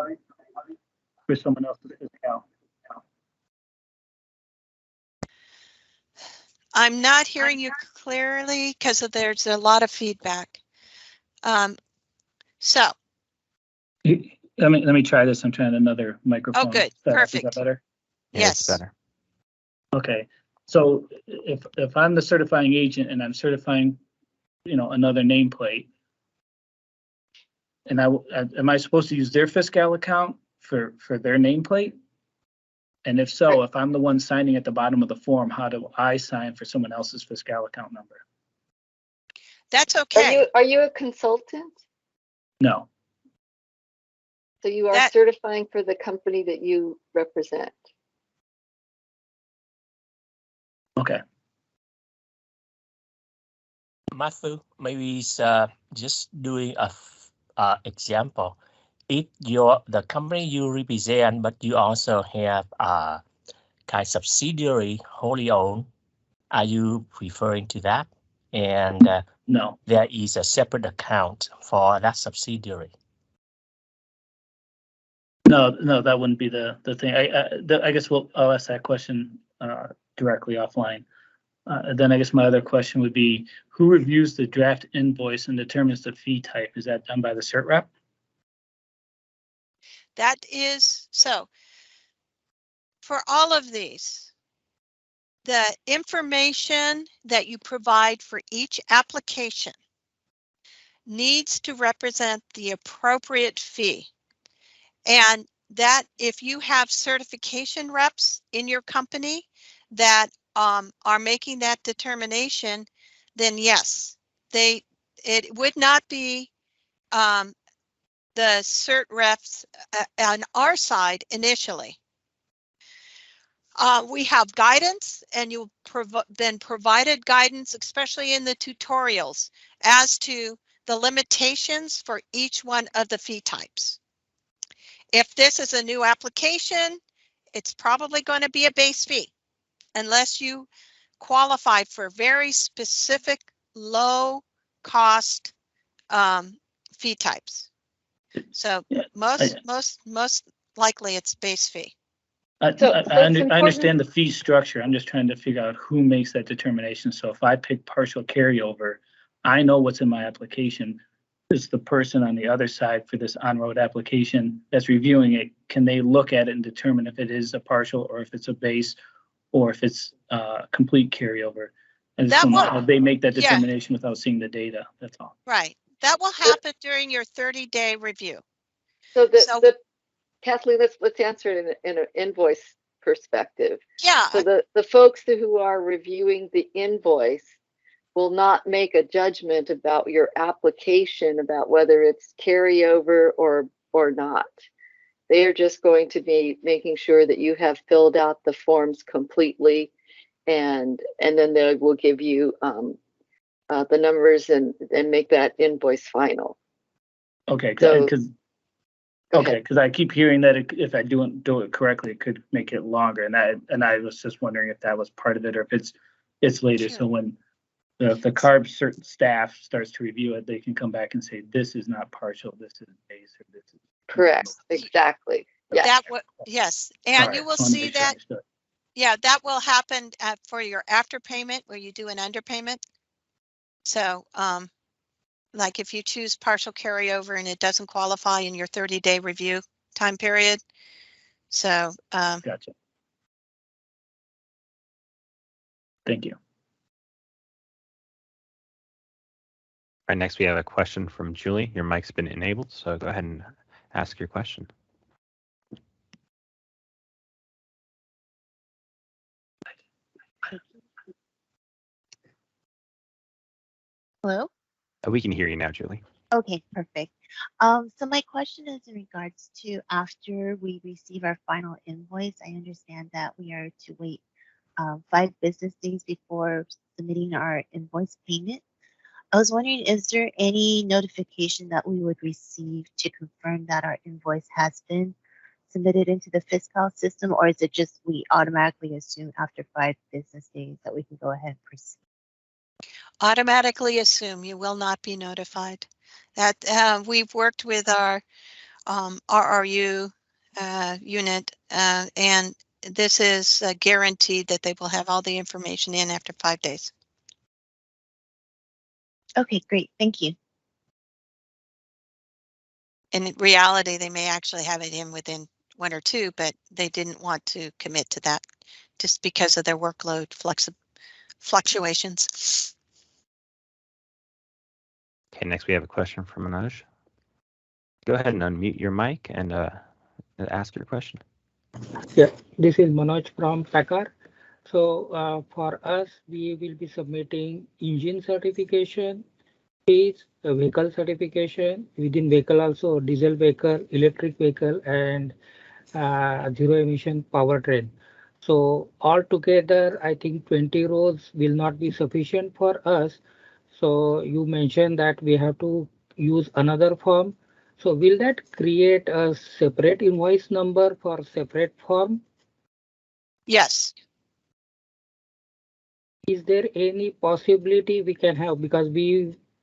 for someone else's fiscal? I'm not hearing you clearly because there's a lot of feedback. So. Let me try this. I'm trying another microphone. Oh, good. Perfect. Perfect. Is that better? Yes. It's better. Okay. So if I'm the certifying agent and I'm certifying, another nameplate, and am I supposed to use their fiscal account for their nameplate? And if so, if I'm the one signing at the bottom of the form, how do I sign for someone else's fiscal account number? That's okay. Are you a consultant? No. So you are certifying for the company that you represent. Okay. Matthew, maybe it's just doing a example. If the company you represent, but you also have a kind of subsidiary wholly owned, are you referring to that? And no, there is a separate account for that subsidiary. No, that wouldn't be the thing. I guess I'll ask that question directly offline. Then I guess my other question would be, who reviews the draft invoice and determines the fee type? Is that done by the cert rep? That is so. For all of these, the information that you provide for each application needs to represent the appropriate fee. And that if you have certification reps in your company that are making that determination, then yes, it would not be the cert reps on our side initially. We have guidance, and you've been provided guidance, especially in the tutorials, as to the limitations for each one of the fee types. If this is a new application, it's probably going to be a base fee, unless you qualify for very specific low cost fee types. So most likely it's base fee. I understand the fee structure. I'm just trying to figure out who makes that determination. So if I pick partial carryover, I know what's in my application. Is the person on the other side for this on-road application that's reviewing it, can they look at it and determine if it is a partial or if it's a base or if it's complete carryover? And they make that determination without seeing the data. That's all. Right. That will happen during your 30-day review. So Kathleen, let's answer it in an invoice perspective. Yeah. So the folks who are reviewing the invoice will not make a judgment about your application, about whether it's carryover or not. They are just going to be making sure that you have filled out the forms completely, and then they will give you the numbers and make that invoice final. Okay, because I keep hearing that if I do it correctly, it could make it longer, and I was just wondering if that was part of it or if it's later. Sure. So when the CARB certain staff starts to review it, they can come back and say this is not partial, this is base, or this is correct. Exactly. Yes. Yes, and sorry, you will see that. Sure. Yeah, that will happen for your after payment where you do an underpayment. So, like if you choose partial carryover and it doesn't qualify in your 30-day review time period. So, gotcha. Thank you. All right, next we have a question from Julie. Your mic's been enabled, so go ahead and ask your question. Hello? We can hear you now, Julie. Okay, perfect. So my question is in regards to after we receive our final invoice, I understand that we are to wait 5 business days before submitting our invoice payment. I was wondering, is there any notification that we would receive to confirm that our invoice has been submitted into the fiscal system, or is it just we automatically assume after 5 business days that we can go ahead and proceed? Automatically assume you will not be notified. That we've worked with our RRU unit, and this is guaranteed that they will have all the information in after 5 days. Okay, great. Thank you. In reality, they may actually have it in within 1 or 2, but they didn't want to commit to that just because of their workload fluctuations. Okay, next we have a question from Manoj. Go ahead and unmute your mic and ask your question. Yeah, this is Manoj from Packard. So for us, we will be submitting engine certification, fees, vehicle certification, within vehicle also diesel vehicle, electric vehicle, and zero emission powertrain. So altogether, I think 20 rows will not be sufficient for us. So you mentioned that we have to use another form. So will that create a separate invoice number for separate form? Yes. Is there any possibility we can have, because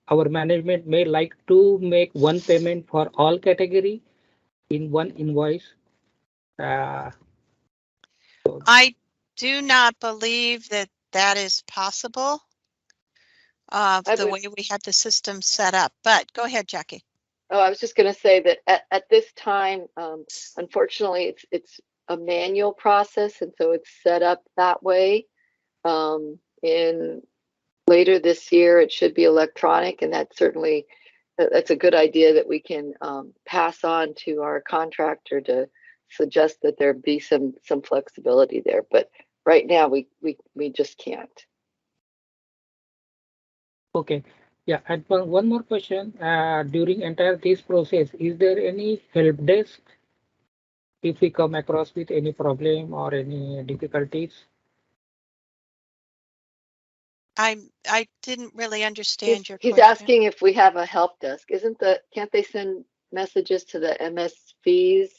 our management may like to make one payment for all category in one invoice? I do not believe that that is possible. The way we have the system set up, but go ahead, Jackie. Oh, I was just going to say that at this time, unfortunately, it's a manual process, and so it's set up that way. In later this year, it should be electronic, and that's a good idea that we can pass on to our contractor to suggest that there be some flexibility there. But right now, we just can't. Okay. Yeah, and one more question. During entire this process, is there any help desk if we come across with any problem or any difficulties? I didn't really understand your question. He's asking if we have a help desk. Can't they send messages to the MSVs?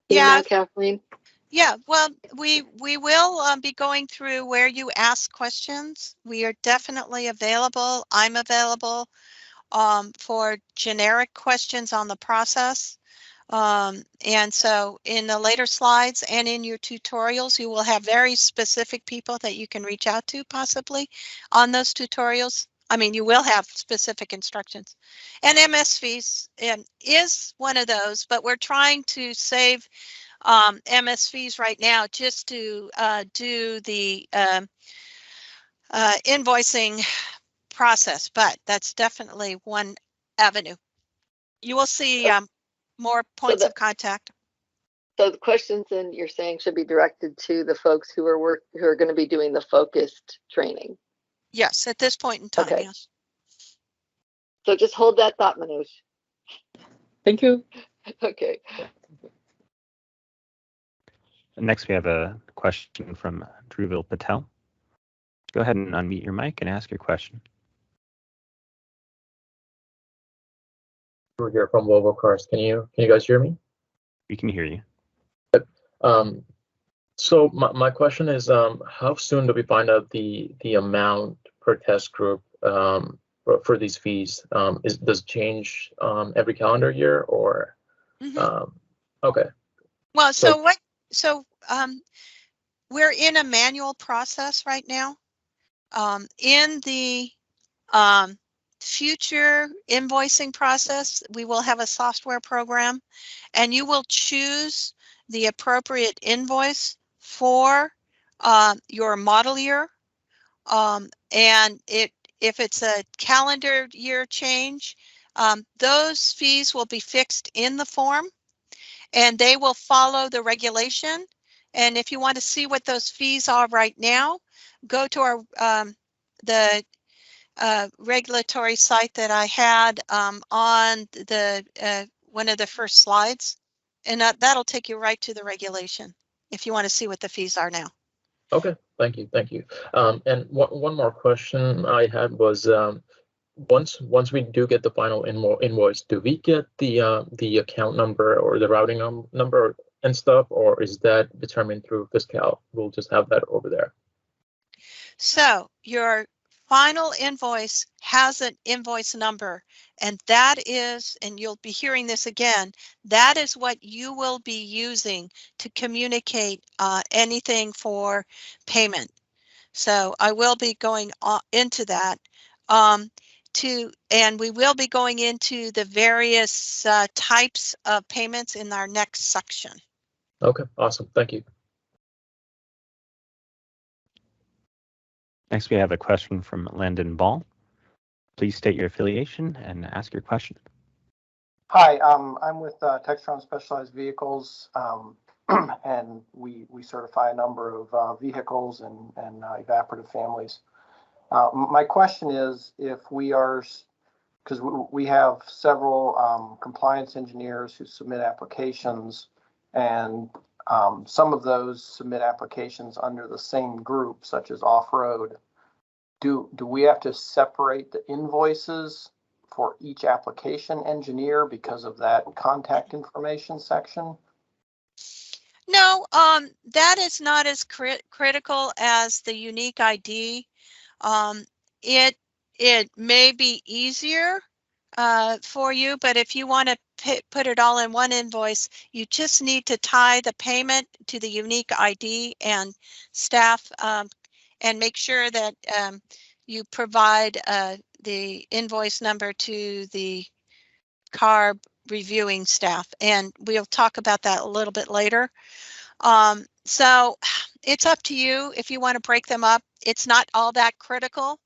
Yeah, Kathleen. Yeah, well, we will be going through where you ask questions. We are definitely available. I'm available for generic questions on the process. And so in the later slides and in your tutorials, you will have very specific people that you can reach out to possibly on those tutorials. I mean, you will have specific instructions. And MS fees is one of those, but we're trying to save MS fees right now just to do the invoicing process, but that's definitely one avenue. You will see more points of contact. So the questions then you're saying should be directed to the folks who are going to be doing the focused training. Yes, at this point in time, okay. Yes. So just hold that thought, Manoj. Thank you. Okay. Next, we have a question from Dhruvil Patel. Go ahead and unmute your mic and ask your question. We're here from Volvo Cars. Can you guys hear me? We can hear you. So my question is, how soon do we find out the amount per test group for these fees? Does it change every calendar year or? Okay. Well, so we're in a manual process right now. In the future invoicing process, we will have a software program, and you will choose the appropriate invoice for your model year. And if it's a calendar year change, those fees will be fixed in the form, and they will follow the regulation. And if you want to see what those fees are right now, go to our the regulatory site that I had on the one of the first slides, and that'll take you right to the regulation if you want to see what the fees are now. Okay, thank you. And one more question I had was, once we do get the final invoice, do we get the account number or the routing number and stuff, or is that determined through Fiscal? We'll just have that over there. So your final invoice has an invoice number, and that is, and you'll be hearing this again, that is what you will be using to communicate anything for payment. So I will be going into that. And we will be going into the various types of payments in our next section. Okay, awesome. Thank you. Next, we have a question from Landon Ball. Please state your affiliation and ask your question. Hi, I'm with Textron Specialized Vehicles, and we certify a number of vehicles and evaporative families. My question is, if we are, because we have several compliance engineers who submit applications, and some of those submit applications under the same group, such as OffRoad. Do we have to separate the invoices for each application engineer because of that contact information section? No, that is not as critical as the unique ID. It may be easier for you, but if you want to put it all in one invoice, you just need to tie the payment to the unique ID and staff, and make sure that you provide the invoice number to the CARB reviewing staff, and we'll talk about that a little bit later. So it's up to you if you want to break them up. It's not all that critical.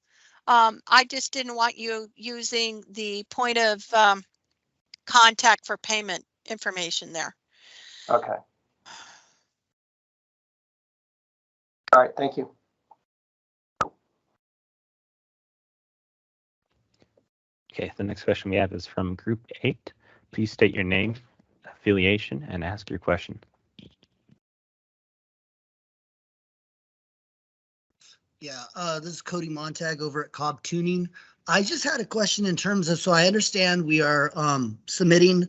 I just didn't want you using the point of contact for payment information there. Okay. All right, thank you. Okay, the next question we have is from Group 8. Please state your name, affiliation, and ask your question. Yeah, this is Cody Montag over at Cobb Tuning. I just had a question in terms of, so I understand we are submitting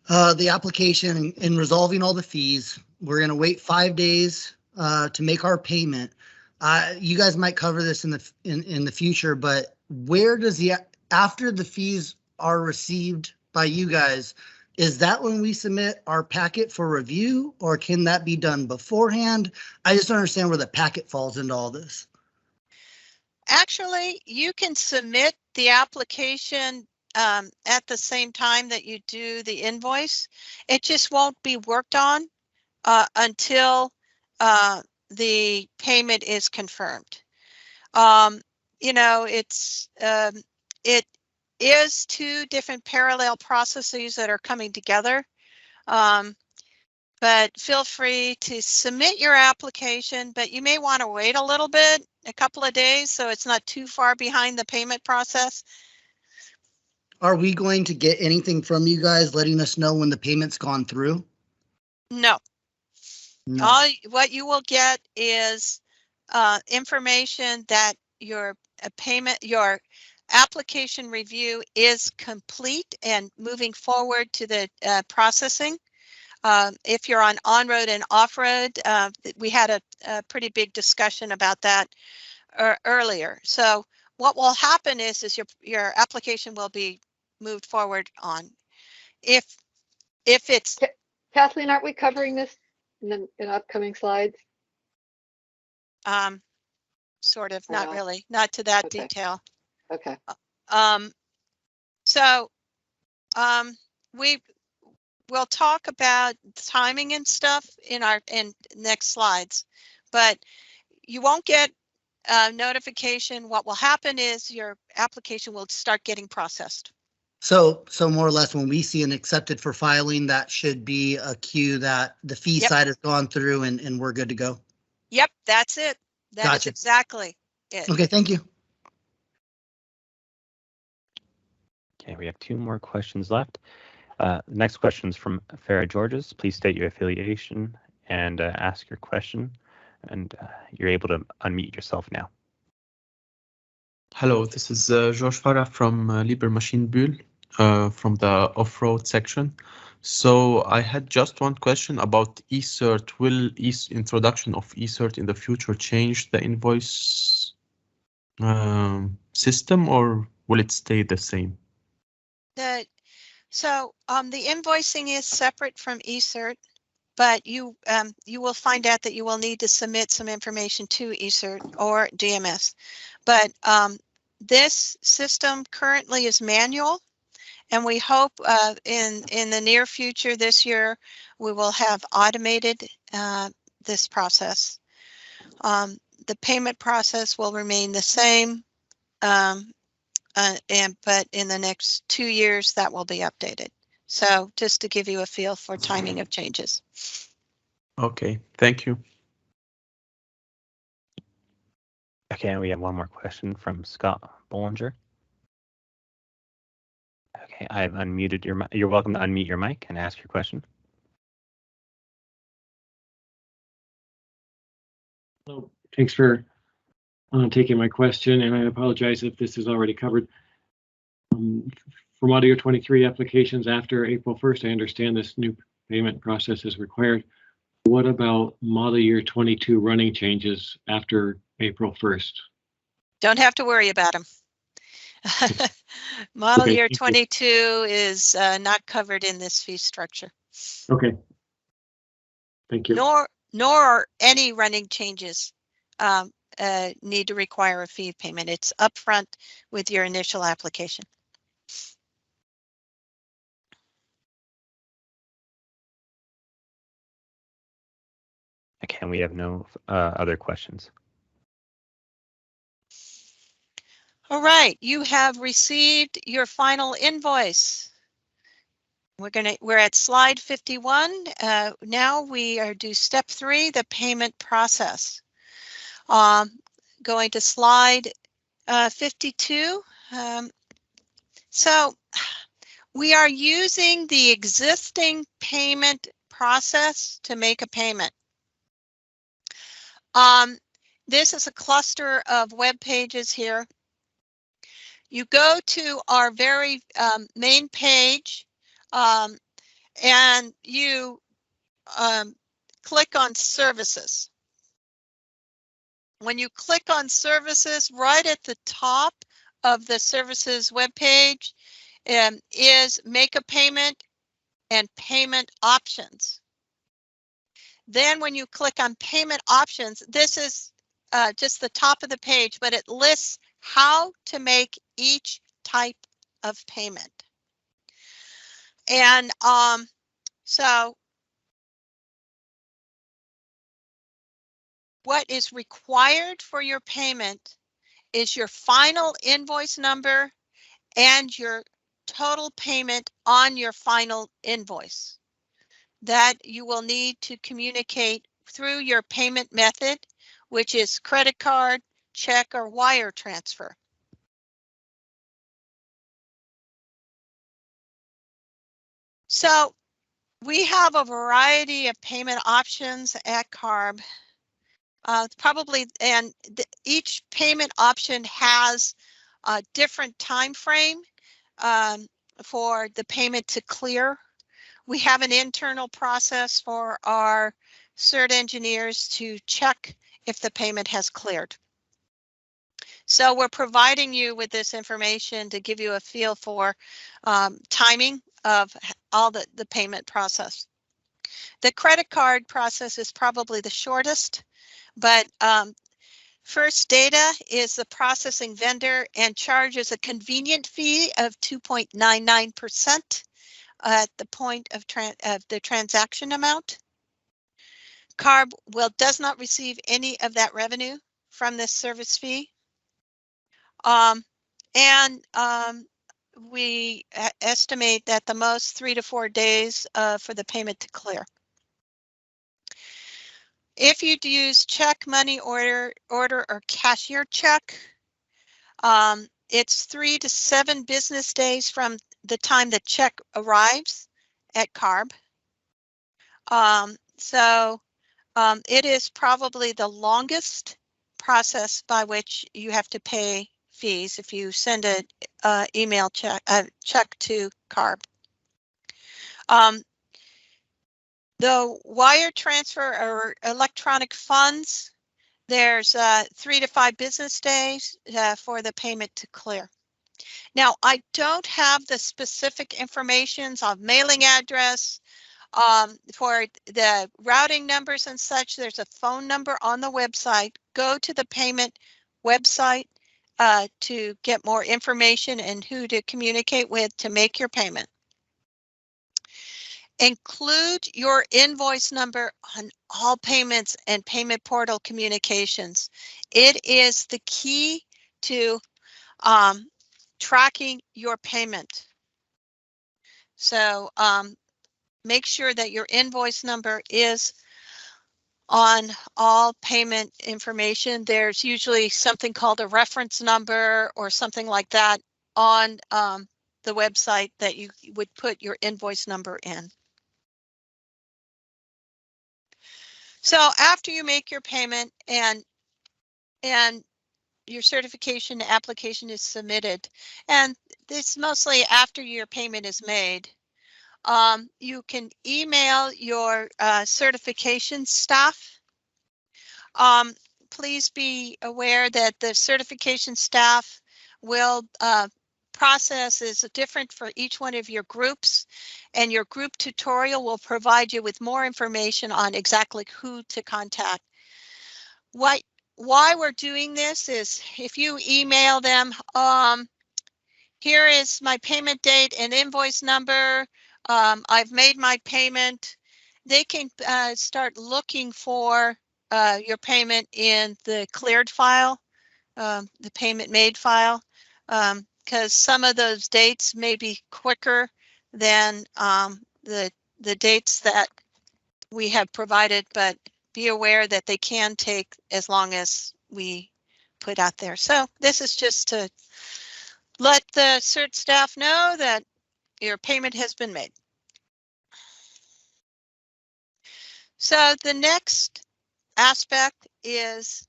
the application and resolving all the fees. We're going to wait 5 days to make our payment. You guys might cover this in the future, but where does after the fees are received by you guys, is that when we submit our packet for review, or can that be done beforehand? I just don't understand where the packet falls into all this. Actually, you can submit the application at the same time that you do the invoice. It just won't be worked on until the payment is confirmed. You know, it is two different parallel processes that are coming together. But feel free to submit your application, but you may want to wait a little bit, a couple of days, so it's not too far behind the payment process. Are we going to get anything from you guys letting us know when the payment's gone through? No. No. What you will get is information that your your application review is complete and moving forward to the processing. If you're on OnRoad and OffRoad, we had a pretty big discussion about that earlier. So what will happen is your application will be moved forward on. If it's Kathleen, aren't we covering this in upcoming slides? Sort of, not really, not to that Okay. detail. Okay. So we'll talk about timing and stuff in next slides, but you won't get notification. What will happen is your application will start getting processed. So more or less, when we see an accepted for filing, that should be a cue that the fee side has gone through and we're good to go. Yep, that's it. That is exactly it. Okay, thank you. Okay, we have two more questions left. The next question is from Farah Georges. Please state your affiliation and ask your question. And you're able to unmute yourself now. Hello, this is George Farah from Liber Machine Bull from the off-road section. So I had just one question about eCert. Will introduction of eCert in the future change the invoice system, or will it stay the same? So the invoicing is separate from eCert, but you will find out that you will need to submit some information to eCert or DMS. But this system currently is manual, and we hope in the near future this year we will have automated this process. The payment process will remain the same, but in the next 2 years that will be updated. So just to give you a feel for timing of changes. Okay, thank you. Okay, we have one more question from Scott Bollinger. Okay, I've unmuted your mic. You're welcome to unmute your mic and ask your question. Hello, thanks for taking my question, and I apologize if this is already covered. For model year 23 applications after April 1st, I understand this new payment process is required. What about model year 22 running changes after April 1st? Don't have to worry about them. Model year 22 is not covered in this fee structure. Okay. Thank you. Nor any running changes need to require a fee payment. It's upfront with your initial application. Okay, we have no other questions. All right, you have received your final invoice. We're at slide 51. Now we are due step 3, the payment process. Going to slide 52. So we are using the existing payment process to make a payment. This is a cluster of web pages here. You go to our very main page and you click on services. When you click on services, right at the top of the services web page is make a payment and payment options. Then when you click on payment options, this is just the top of the page, but it lists how to make each type of payment. And so what is required for your payment is your final invoice number and your total payment on your final invoice that you will need to communicate through your payment method, which is credit card, check, or wire transfer. So we have a variety of payment options at CARB. Each payment option has a different time frame for the payment to clear. We have an internal process for our cert engineers to check if the payment has cleared. So we're providing you with this information to give you a feel for timing of all the payment process. The credit card process is probably the shortest, but First Data is the processing vendor and charges a convenient fee of 2.99% at the point of the transaction amount. CARB does not receive any of that revenue from this service fee. We estimate that the most 3 to 4 days for the payment to clear. If you use check, money order, or cashier check, it's 3 to 7 business days from the time the check arrives at CARB. It is probably the longest process by which you have to pay fees if you send a email check to CARB. The wire transfer or electronic funds, there's 3 to 5 business days for the payment to clear. Now, I don't have the specific information of mailing address. For the routing numbers and such, there's a phone number on the website. Go to the payment website to get more information and who to communicate with to make your payment. Include your invoice number on all payments and payment portal communications. It is the key to tracking your payment. So make sure that your invoice number is on all payment information. There's usually something called a reference number or something like that on the website that you would put your invoice number in. So after you make your payment and your certification application is submitted, and this mostly after your payment is made, you can email your certification staff. Please be aware that the certification staff will process is different for each one of your groups, and your group tutorial will provide you with more information on exactly who to contact. Why we're doing this is if you email them, here is my payment date and invoice number, I've made my payment, they can start looking for your payment in the cleared file, the payment made file, because some of those dates may be quicker than the dates that we have provided, but be aware that they can take as long as we put out there. So this is just to let the cert staff know that your payment has been made. So the next aspect is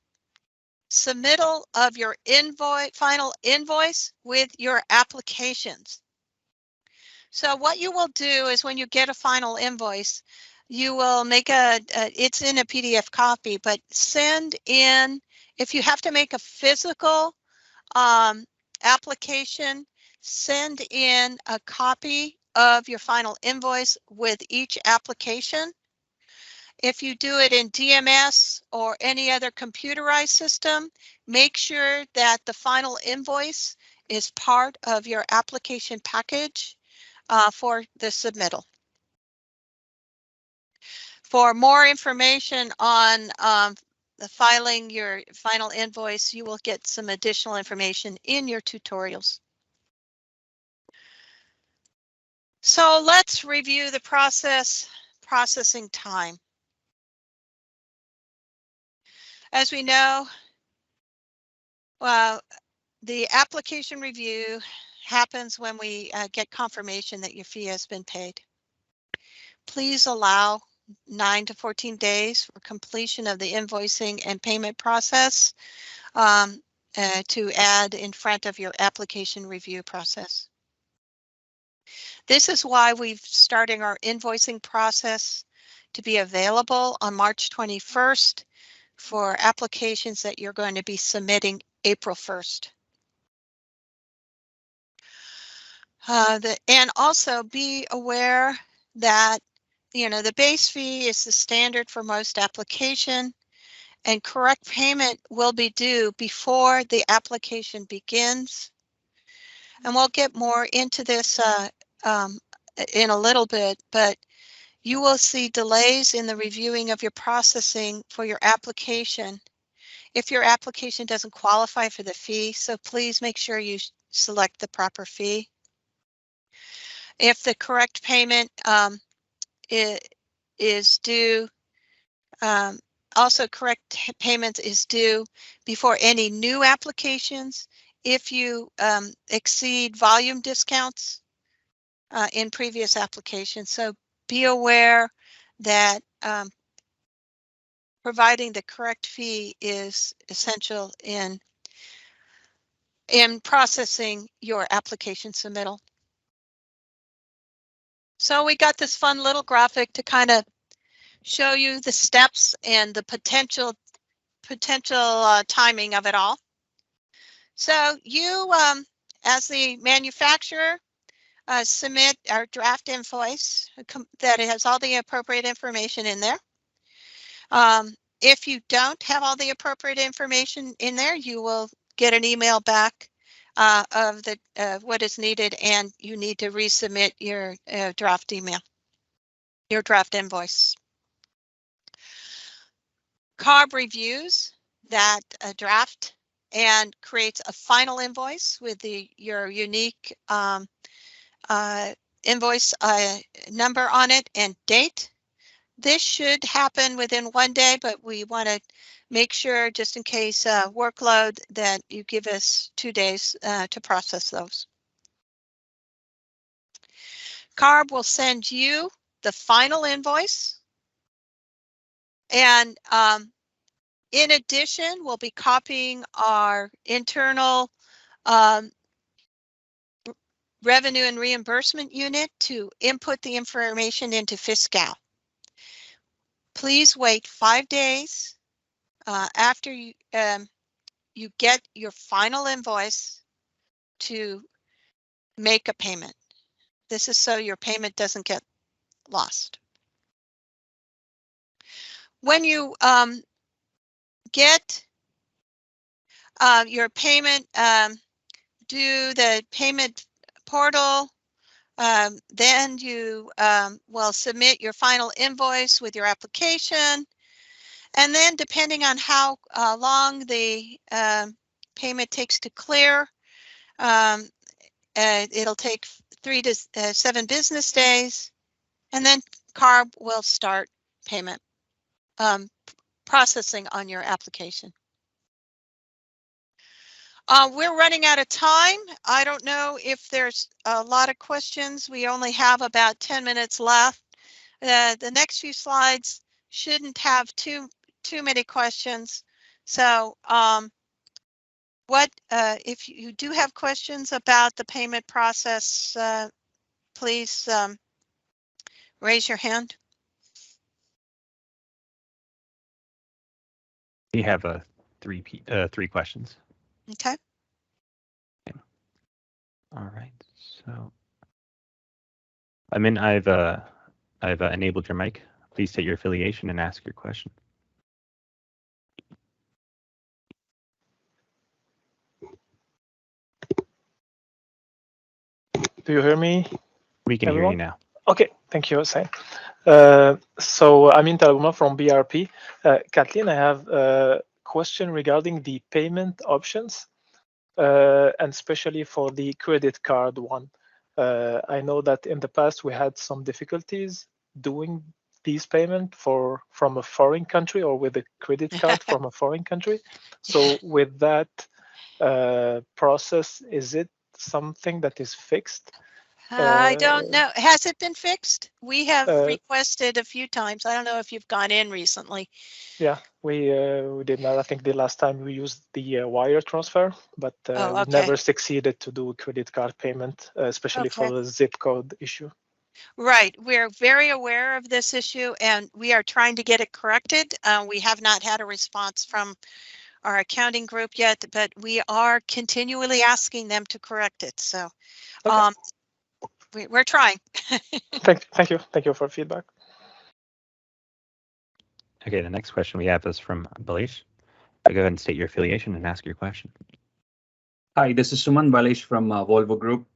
submittal of your final invoice with your applications. So what you will do is when you get a final invoice, you will make it's in a PDF copy, but send in, if you have to make a physical application, send in a copy of your final invoice with each application. If you do it in DMS or any other computerized system, make sure that the final invoice is part of your application package for the submittal. For more information on the filing your final invoice, you will get some additional information in your tutorials. So let's review the processing time. As we know, the application review happens when we get confirmation that your fee has been paid. Please allow 9 to 14 days for completion of the invoicing and payment process to add in front of your application review process. This is why we're starting our invoicing process to be available on March 21st for applications that you're going to be submitting April 1st. And also be aware that, the base fee is the standard for most application, and correct payment will be due before the application begins. And we'll get more into this in a little bit, but you will see delays in the reviewing of your processing for your application if your application doesn't qualify for the fee. So please make sure you select the proper fee. If the correct payment is due, also correct payment is due before any new applications. If you exceed volume discounts in previous applications. So be aware that providing the correct fee is essential in processing your application submittal. So we got this fun little graphic to kind of show you the steps and the potential timing of it all. So you, as the manufacturer, submit our draft invoice that has all the appropriate information in there. If you don't have all the appropriate information in there, you will get an email back of what is needed, and you need to resubmit your draft email, your draft invoice. CARB reviews that draft and creates a final invoice with your unique invoice number on it and date. This should happen within 1 day, but we want to make sure, just in case workload, that you give us 2 days to process those. CARB will send you the final invoice, and in addition, we'll be copying our internal revenue and reimbursement unit to input the information into Fiscal. Please wait 5 days after you get your final invoice to make a payment. This is so your payment doesn't get lost. When you get your payment due the payment portal, then you will submit your final invoice with your application. And then depending on how long the payment takes to clear, it'll take 3 to 7 business days, and then CARB will start payment processing on your application. We're running out of time. I don't know if there's a lot of questions. We only have about 10 minutes left. The next few slides shouldn't have too many questions. So if you do have questions about the payment process, please raise your hand. We have three questions. Okay. All right. So Amin, I've enabled your mic. Please state your affiliation and ask your question. Do you hear me? We can hear you now. Okay, thank you, Hussein. So I'm Talguma from BRP. Kathleen, I have a question regarding the payment options, and especially for the credit card one. I know that in the past we had some difficulties doing these payments from a foreign country or with a credit card from a foreign country. So with that process, is it something that is fixed? I don't know. Has it been fixed? We have requested a few times. I don't know if you've gone in recently. Yeah, we did not. I think the last time we used the wire transfer, but we never succeeded to do credit card payment, especially for the zip code issue. Right. We're very aware of this issue and we are trying to get it corrected. We have not had a response from our accounting group yet, but we are continually asking them to correct it. So we're trying. Thank you for feedback. Okay, the next question we have is from Balesh. Go ahead and state your affiliation and ask your question. Hi, this is Suman Balesh from Volvo Group.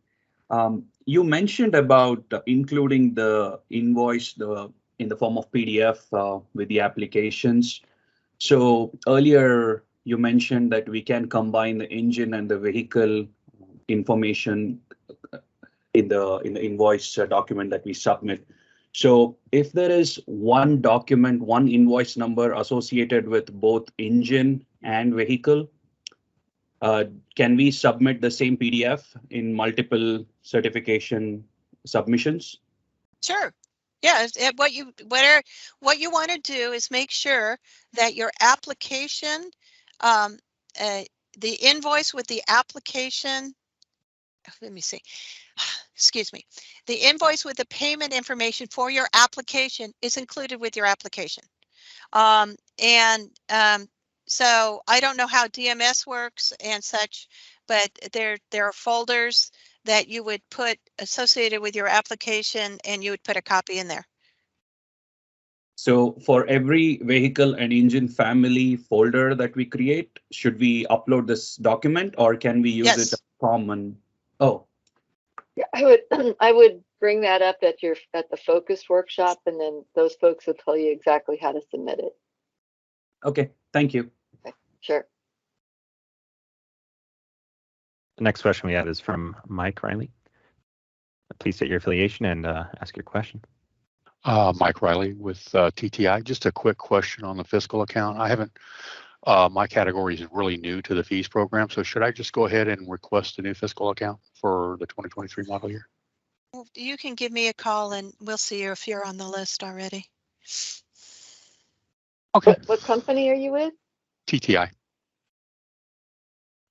You mentioned about including the invoice in the form of PDF with the applications. So earlier you mentioned that we can combine the engine and the vehicle information in the invoice document that we submit. So if there is one document, one invoice number associated with both engine and vehicle, can we submit the same PDF in multiple certification submissions? Sure. Yeah, what you want to do is make sure that your application, the invoice with the application, let me see, excuse me, the invoice with the payment information for your application is included with your application. So I don't know how DMS works and such, but there are folders that you would put associated with your application and you would put a copy in there. So for every vehicle and engine family folder that we create, should we upload this document or can we use it common? Oh. Yeah, I would bring that up at the focus workshop, and then those folks will tell you exactly how to submit it. Okay, thank you. Okay, sure. The next question we have is from Mike Riley. Please state your affiliation and ask your question. Mike Riley with TTI. Just a quick question on the fiscal account. I haven't, my category is really new to the fees program. So should I just go ahead and request a new fiscal account for the 2023 model year? Well, you can give me a call and we'll see if you're on the list already. Okay. What company are you with? TTI.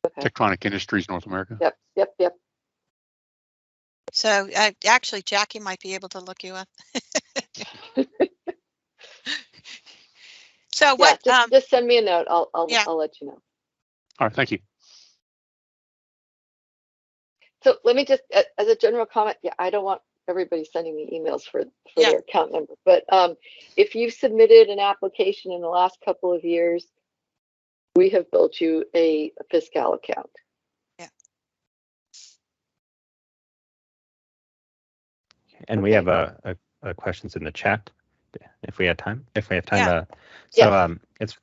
Okay. Tectronic Industries North America. Yep. So actually, Jackie might be able to look you up. So what? Just send me a note. I'll let you know. All right. Thank you. So let me just, as a general comment, I don't want everybody sending me emails for their account number, but if you've submitted an application in the last couple of years, we have built you a fiscal account. Yeah. And we have a questions in the chat if we have time.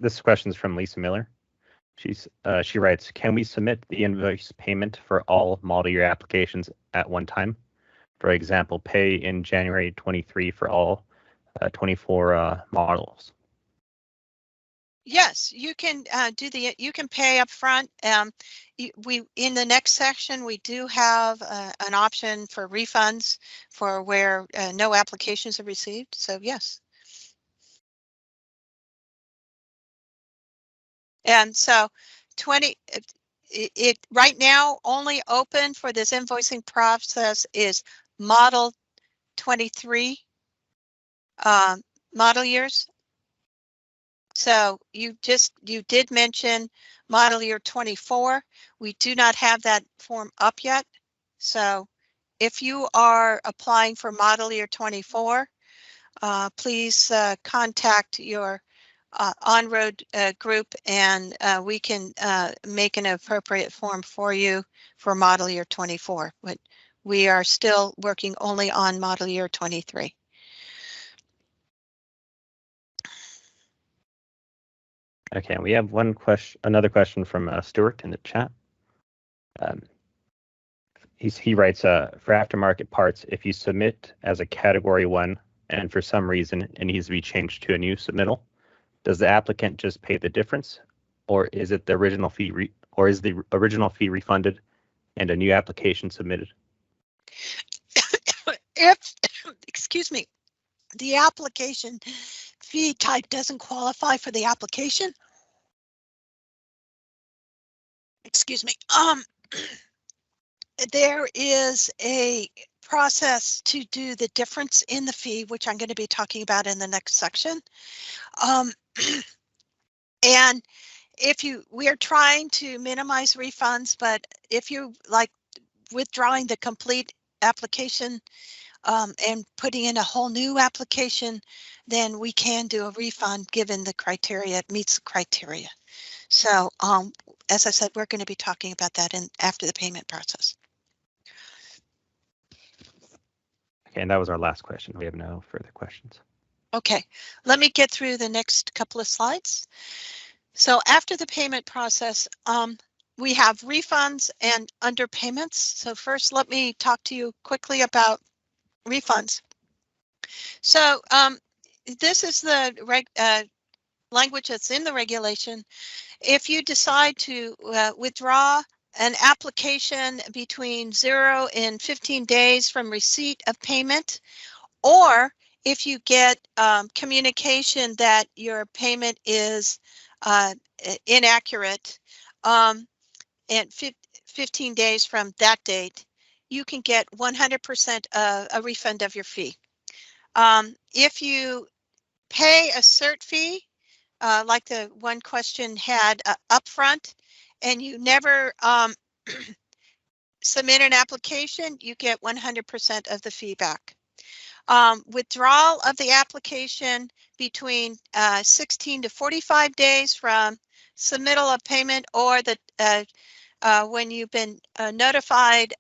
This question is from Lisa Miller. She writes, can we submit the invoice payment for all model year applications at one time? For example, pay in January 23 for all 24 models. Yes, you can you can pay up front. We in the next section we do have an option for refunds for where no applications are received. So yes. And so it right now only open for this invoicing process is model 23 model years. So you did mention model year 24. We do not have that form up yet. So if you are applying for model year 24, please contact your OnRoad group, and we can make an appropriate form for you for model year 24. But we are still working only on model year 23. Okay, we have another question from Stuart in the chat. He writes, for aftermarket parts, if you submit as a category 1 and for some reason it needs to be changed to a new submittal, does the applicant just pay the difference, or is it the original fee refunded and a new application submitted? If, excuse me, the application fee type doesn't qualify for the application, excuse me, there is a process to do the difference in the fee, which I'm going to be talking about in the next section. And we are trying to minimize refunds, but if you like withdrawing the complete application and putting in a whole new application, then we can do a refund given the criteria, it meets the criteria. So as I said, we're going to be talking about that after the payment process. Okay, and that was our last question. We have no further questions. Okay, let me get through the next couple of slides. So after the payment process, we have refunds and underpayments. So first, let me talk to you quickly about refunds. So this is the language that's in the regulation. If you decide to withdraw an application between 0 and 15 days from receipt of payment, or if you get communication that your payment is inaccurate and 15 days from that date, you can get 100% a refund of your fee. If you pay a cert fee, like the one question had upfront, and you never submit an application, you get 100% of the fee back. Withdrawal of the application between 16 to 45 days from submittal of payment, or when you've been notified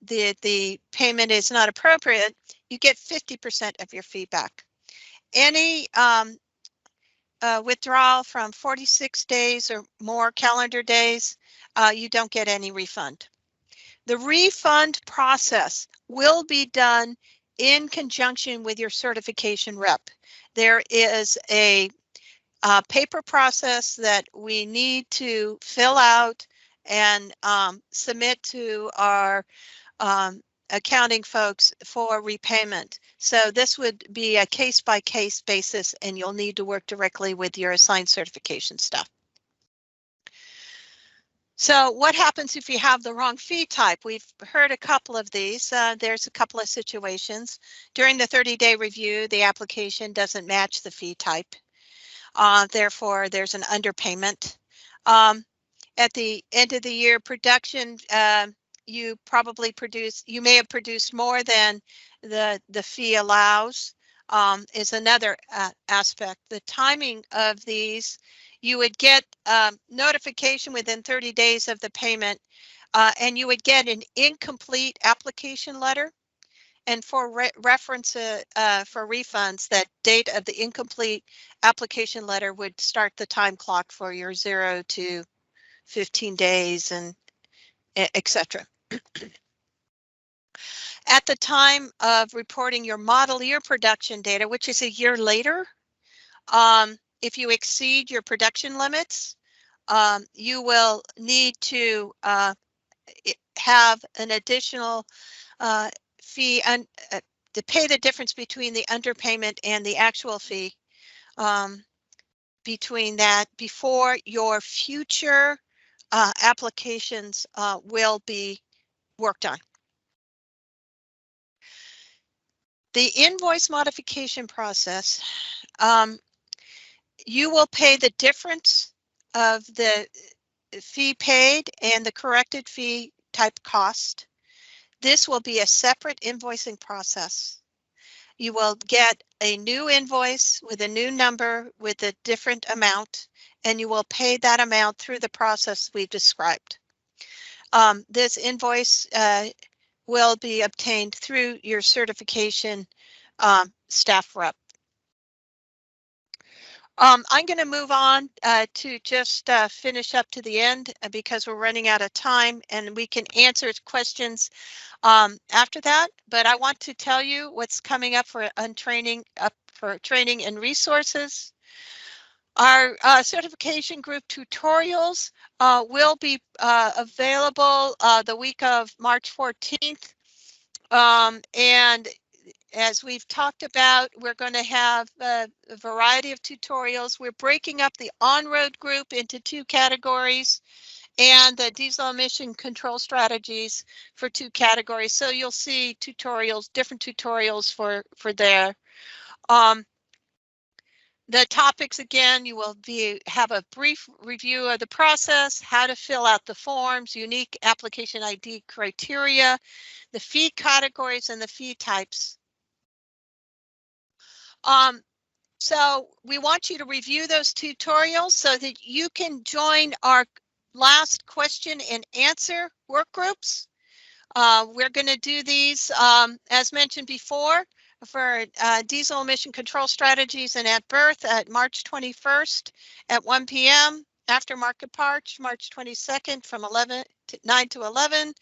the payment is not appropriate, you get 50% of your fee back. Any withdrawal from 46 days or more calendar days, you don't get any refund. The refund process will be done in conjunction with your certification rep. There is a paper process that we need to fill out and submit to our accounting folks for repayment. So this would be a case-by-case basis, and you'll need to work directly with your assigned certification staff. So what happens if you have the wrong fee type? We've heard a couple of these. There's a couple of situations. During the 30-day review, the application doesn't match the fee type. Therefore, there's an underpayment. At the end of the year production, you may have produced more than the fee allows, is another aspect. The timing of these, you would get notification within 30 days of the payment, and you would get an incomplete application letter. And for reference for refunds, that date of the incomplete application letter would start the time clock for your 0 to 15 days and etc. At the time of reporting your model year production data, which is a year later, if you exceed your production limits, you will need to have an additional fee to pay the difference between the underpayment and the actual fee between that before your future applications will be worked on. The invoice modification process, you will pay the difference of the fee paid and the corrected fee type cost. This will be a separate invoicing process. You will get a new invoice with a new number with a different amount, and you will pay that amount through the process we've described. This invoice will be obtained through your certification staff rep. I'm going to move on to just finish up to the end because we're running out of time, and we can answer questions after that. But I want to tell you what's coming up for training and resources. Our certification group tutorials will be available the week of March 14th. And as we've talked about, we're going to have a variety of tutorials. We're breaking up the OnRoad group into 2 categories and the diesel emission control strategies for 2 categories. So you'll see tutorials, different tutorials for there. The topics, again, you will have a brief review of the process, how to fill out the forms, unique application ID criteria, the fee categories, and the fee types. So we want you to review those tutorials so that you can join our last question and answer work groups. We're going to do these, as mentioned before, for diesel emission control strategies and at birth at March 21st at 1 p.m. Aftermarket parts, March 22nd from 9 to 11.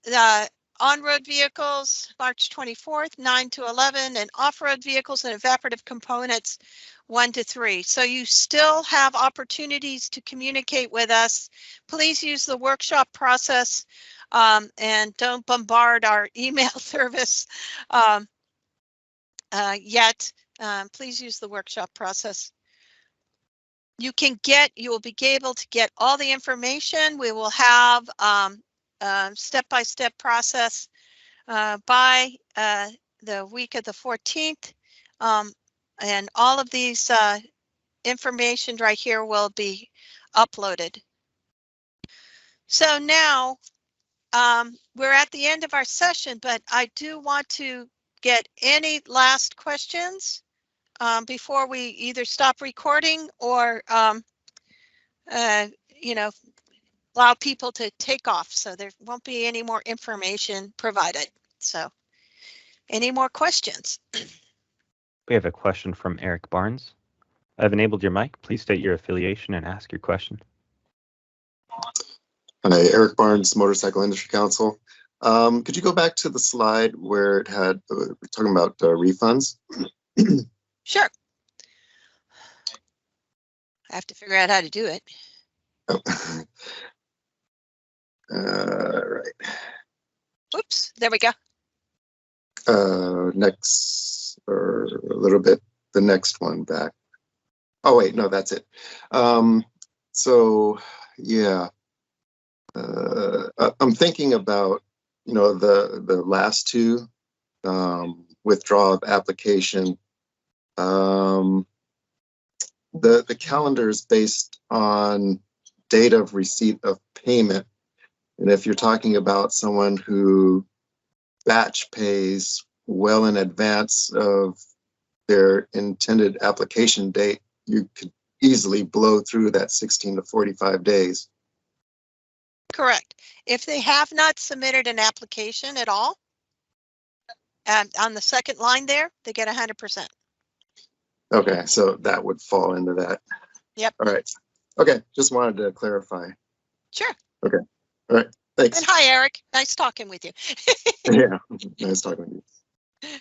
The on-road vehicles, March 24th, 9 to 11, and off-road vehicles and evaporative components, 1 to 3. So you still have opportunities to communicate with us. Please use the workshop process and don't bombard our email service yet. Please use the workshop process. You will be able to get all the information. We will have step-by-step process by the week of the 14th. And all of these information right here will be uploaded. So now we're at the end of our session, but I do want to get any last questions before we either stop recording or allow people to take off, so there won't be any more information provided. So any more questions? We have a question from Eric Barnes. I've enabled your mic. Please state your affiliation and ask your question. Hi, Eric Barnes, Motorcycle Industry Council. Could you go back to the slide where it had, we're talking about refunds? Sure. I have to figure out how to do it. Right. Oops, there we go. Next, or a little bit, the next one back. Oh, wait, no, that's it. So, yeah. I'm thinking about, the last 2, withdraw of application. The calendar is based on date of receipt of payment. And if you're talking about someone who batch pays well in advance of their intended application date, you could easily blow through that 16 to 45 days. Correct. If they have not submitted an application at all, on the second line there, they get 100%. Okay, so that would fall into that. Yep. All right. Okay, just wanted to clarify. Sure. Okay. All right. Thanks. And hi, Eric. Nice talking with you. Yeah, nice talking with you.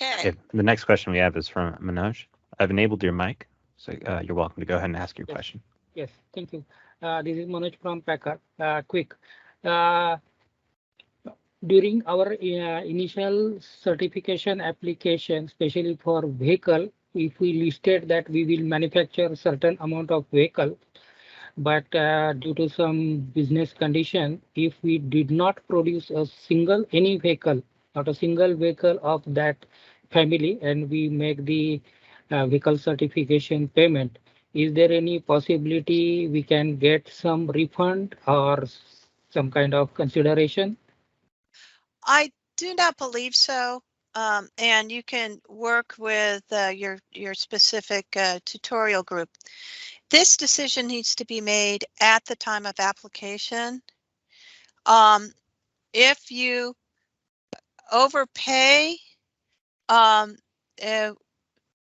Okay. The next question we have is from Manoj. I've enabled your mic, so you're welcome to go ahead and ask your question. Yes, thank you. This is Manoj from Packard. Quick. During our initial certification application, especially for vehicle, if we listed that we will manufacture a certain amount of vehicle, but due to some business condition, if we did not produce any vehicle, not a single vehicle of that family, and we make the vehicle certification payment, is there any possibility we can get some refund or some kind of consideration? I do not believe so. And you can work with your specific tutorial group. This decision needs to be made at the time of application. If you overpay,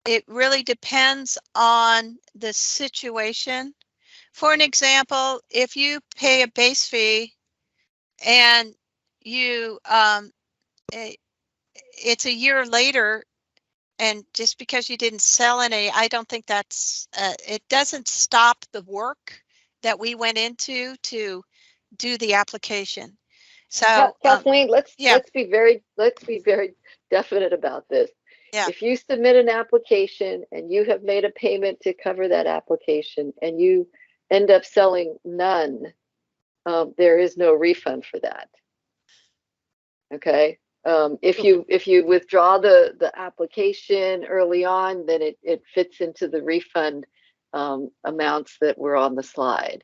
it really depends on the situation. For an example, if you pay a base fee and you it's a year later, and just because you didn't sell any, I don't think that's it doesn't stop the work that we went into to do the application. So Kathleen, let's yeah. be very definite about this. Yeah. If you submit an application and you have made a payment to cover that application and you end up selling none, there is no refund for that. Okay. If you withdraw the application early on, then it fits into the refund amounts that were on the slide.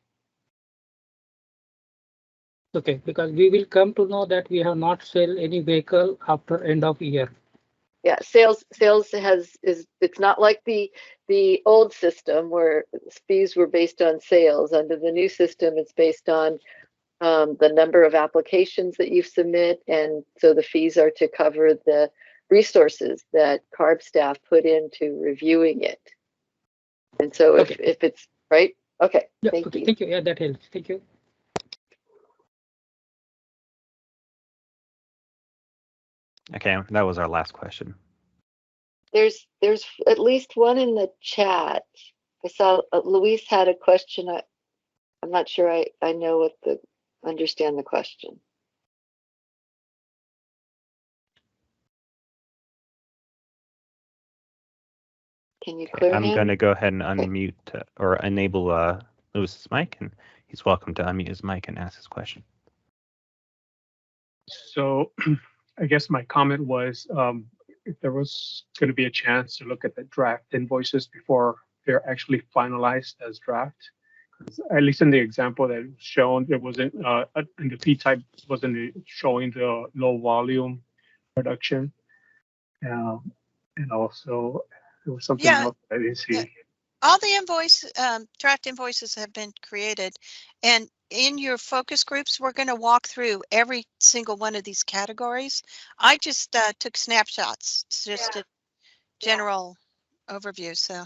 Okay, because we will come to know that we have not sold any vehicle after end of year. Yeah, sales it's not like the old system where fees were based on sales. Under the new system, it's based on the number of applications that you submit, and so the fees are to cover the resources that CARB staff put into reviewing it. And so if it's right, okay, yeah, thank okay, you. Thank you. Yeah, that helps. Thank you. Okay, that was our last question. There's at least one in the chat. I saw Luis had a question. I'm not sure I know understand the question. Can you clear him? I'm going to go ahead and unmute or enable Lewis's mic, and he's welcome to unmute his mic and ask his question. So I guess my comment was if there was going to be a chance to look at the draft invoices before they're actually finalized as draft. At least in the example that was shown, it wasn't in the P type wasn't showing the low volume production, and also there was something else I didn't see. Yeah. All the draft invoices have been created, and in your focus groups, we're going to walk through every single one of these categories. I just took snapshots, just a general overview. So,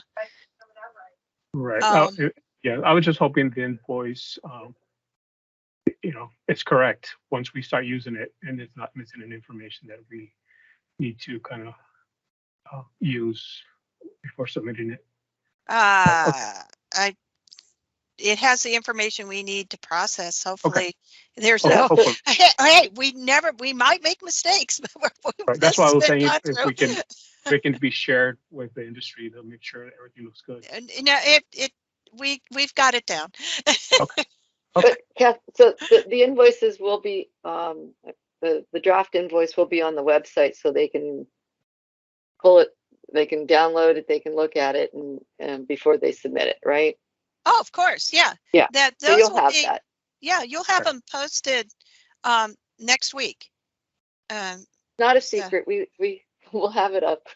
right. Yeah, I was just hoping the invoice, it's correct once we start using it, and it's not missing any information that we need to kind of use before submitting it. it has the information we need to process. Hopefully, there's hey, we might make mistakes, but right. That's why I was saying if it can be shared with the industry to make sure that everything looks good. We've got it down. Okay. But Kath, so the invoices will be the draft invoice will be on the website, so they can pull it, they can download it, they can look at it, and before they submit it, right? Oh, of course, yeah. Yeah. Those so you'll will have be, that. Yeah, you'll have them posted next week. Not a secret. We will have it up.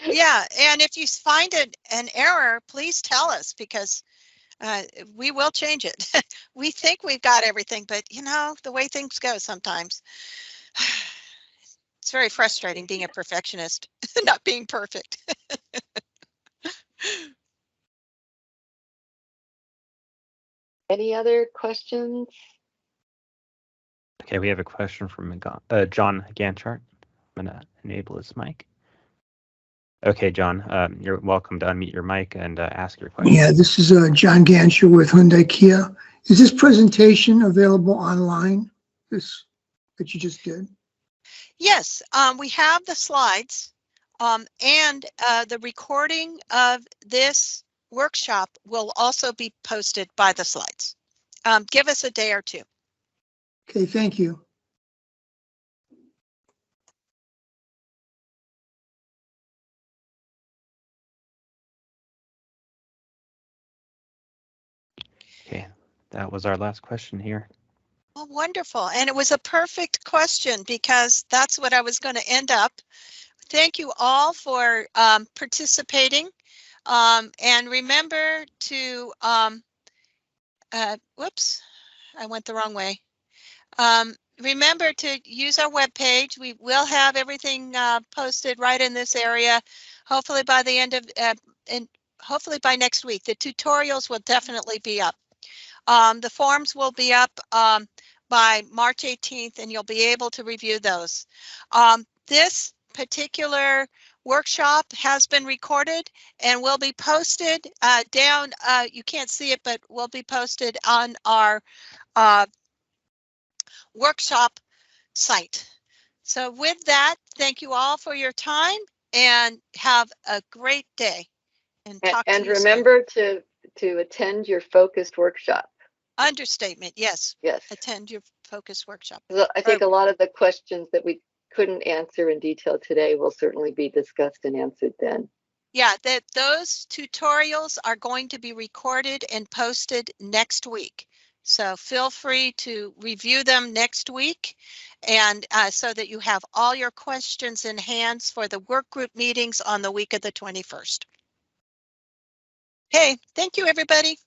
Yeah, and if you find an error, please tell us, because we will change it. We think we've got everything, but the way things go sometimes. It's very frustrating being a perfectionist, not being perfect. Any other questions? Okay, we have a question from John Ganchart. I'm going to enable his mic. Okay, John, you're welcome to unmute your mic and ask your question. Yeah, this is John Ganscher with Hyundai Kia. Is this presentation available online, this that you just did? Yes, we have the slides, and the recording of this workshop will also be posted by the slides. Give us a day or two. Okay, thank you. Okay, that was our last question here. Oh, wonderful. And it was a perfect question because that's what I was going to end up. Thank you all for participating. And remember to, whoops, I went the wrong way. Remember to use our webpage. We will have everything posted right in this area. Hopefully by the end of, and hopefully by next week. The tutorials will definitely be up. The forms will be up by March 18th, and you'll be able to review those. This particular workshop has been recorded and will be posted down. You can't see it, but will be posted on our workshop site. So with that, thank you all for your time and have a great day. And talk to you soon. Remember to attend your focused workshop. Understatement, yes. Yes. Attend your focus workshop. I think a lot of the questions that we couldn't answer in detail today will certainly be discussed and answered then. Yeah, those tutorials are going to be recorded and posted next week. So feel free to review them next week, and so that you have all your questions in hands for the work group meetings on the week of the 21st. Hey, thank you, everybody.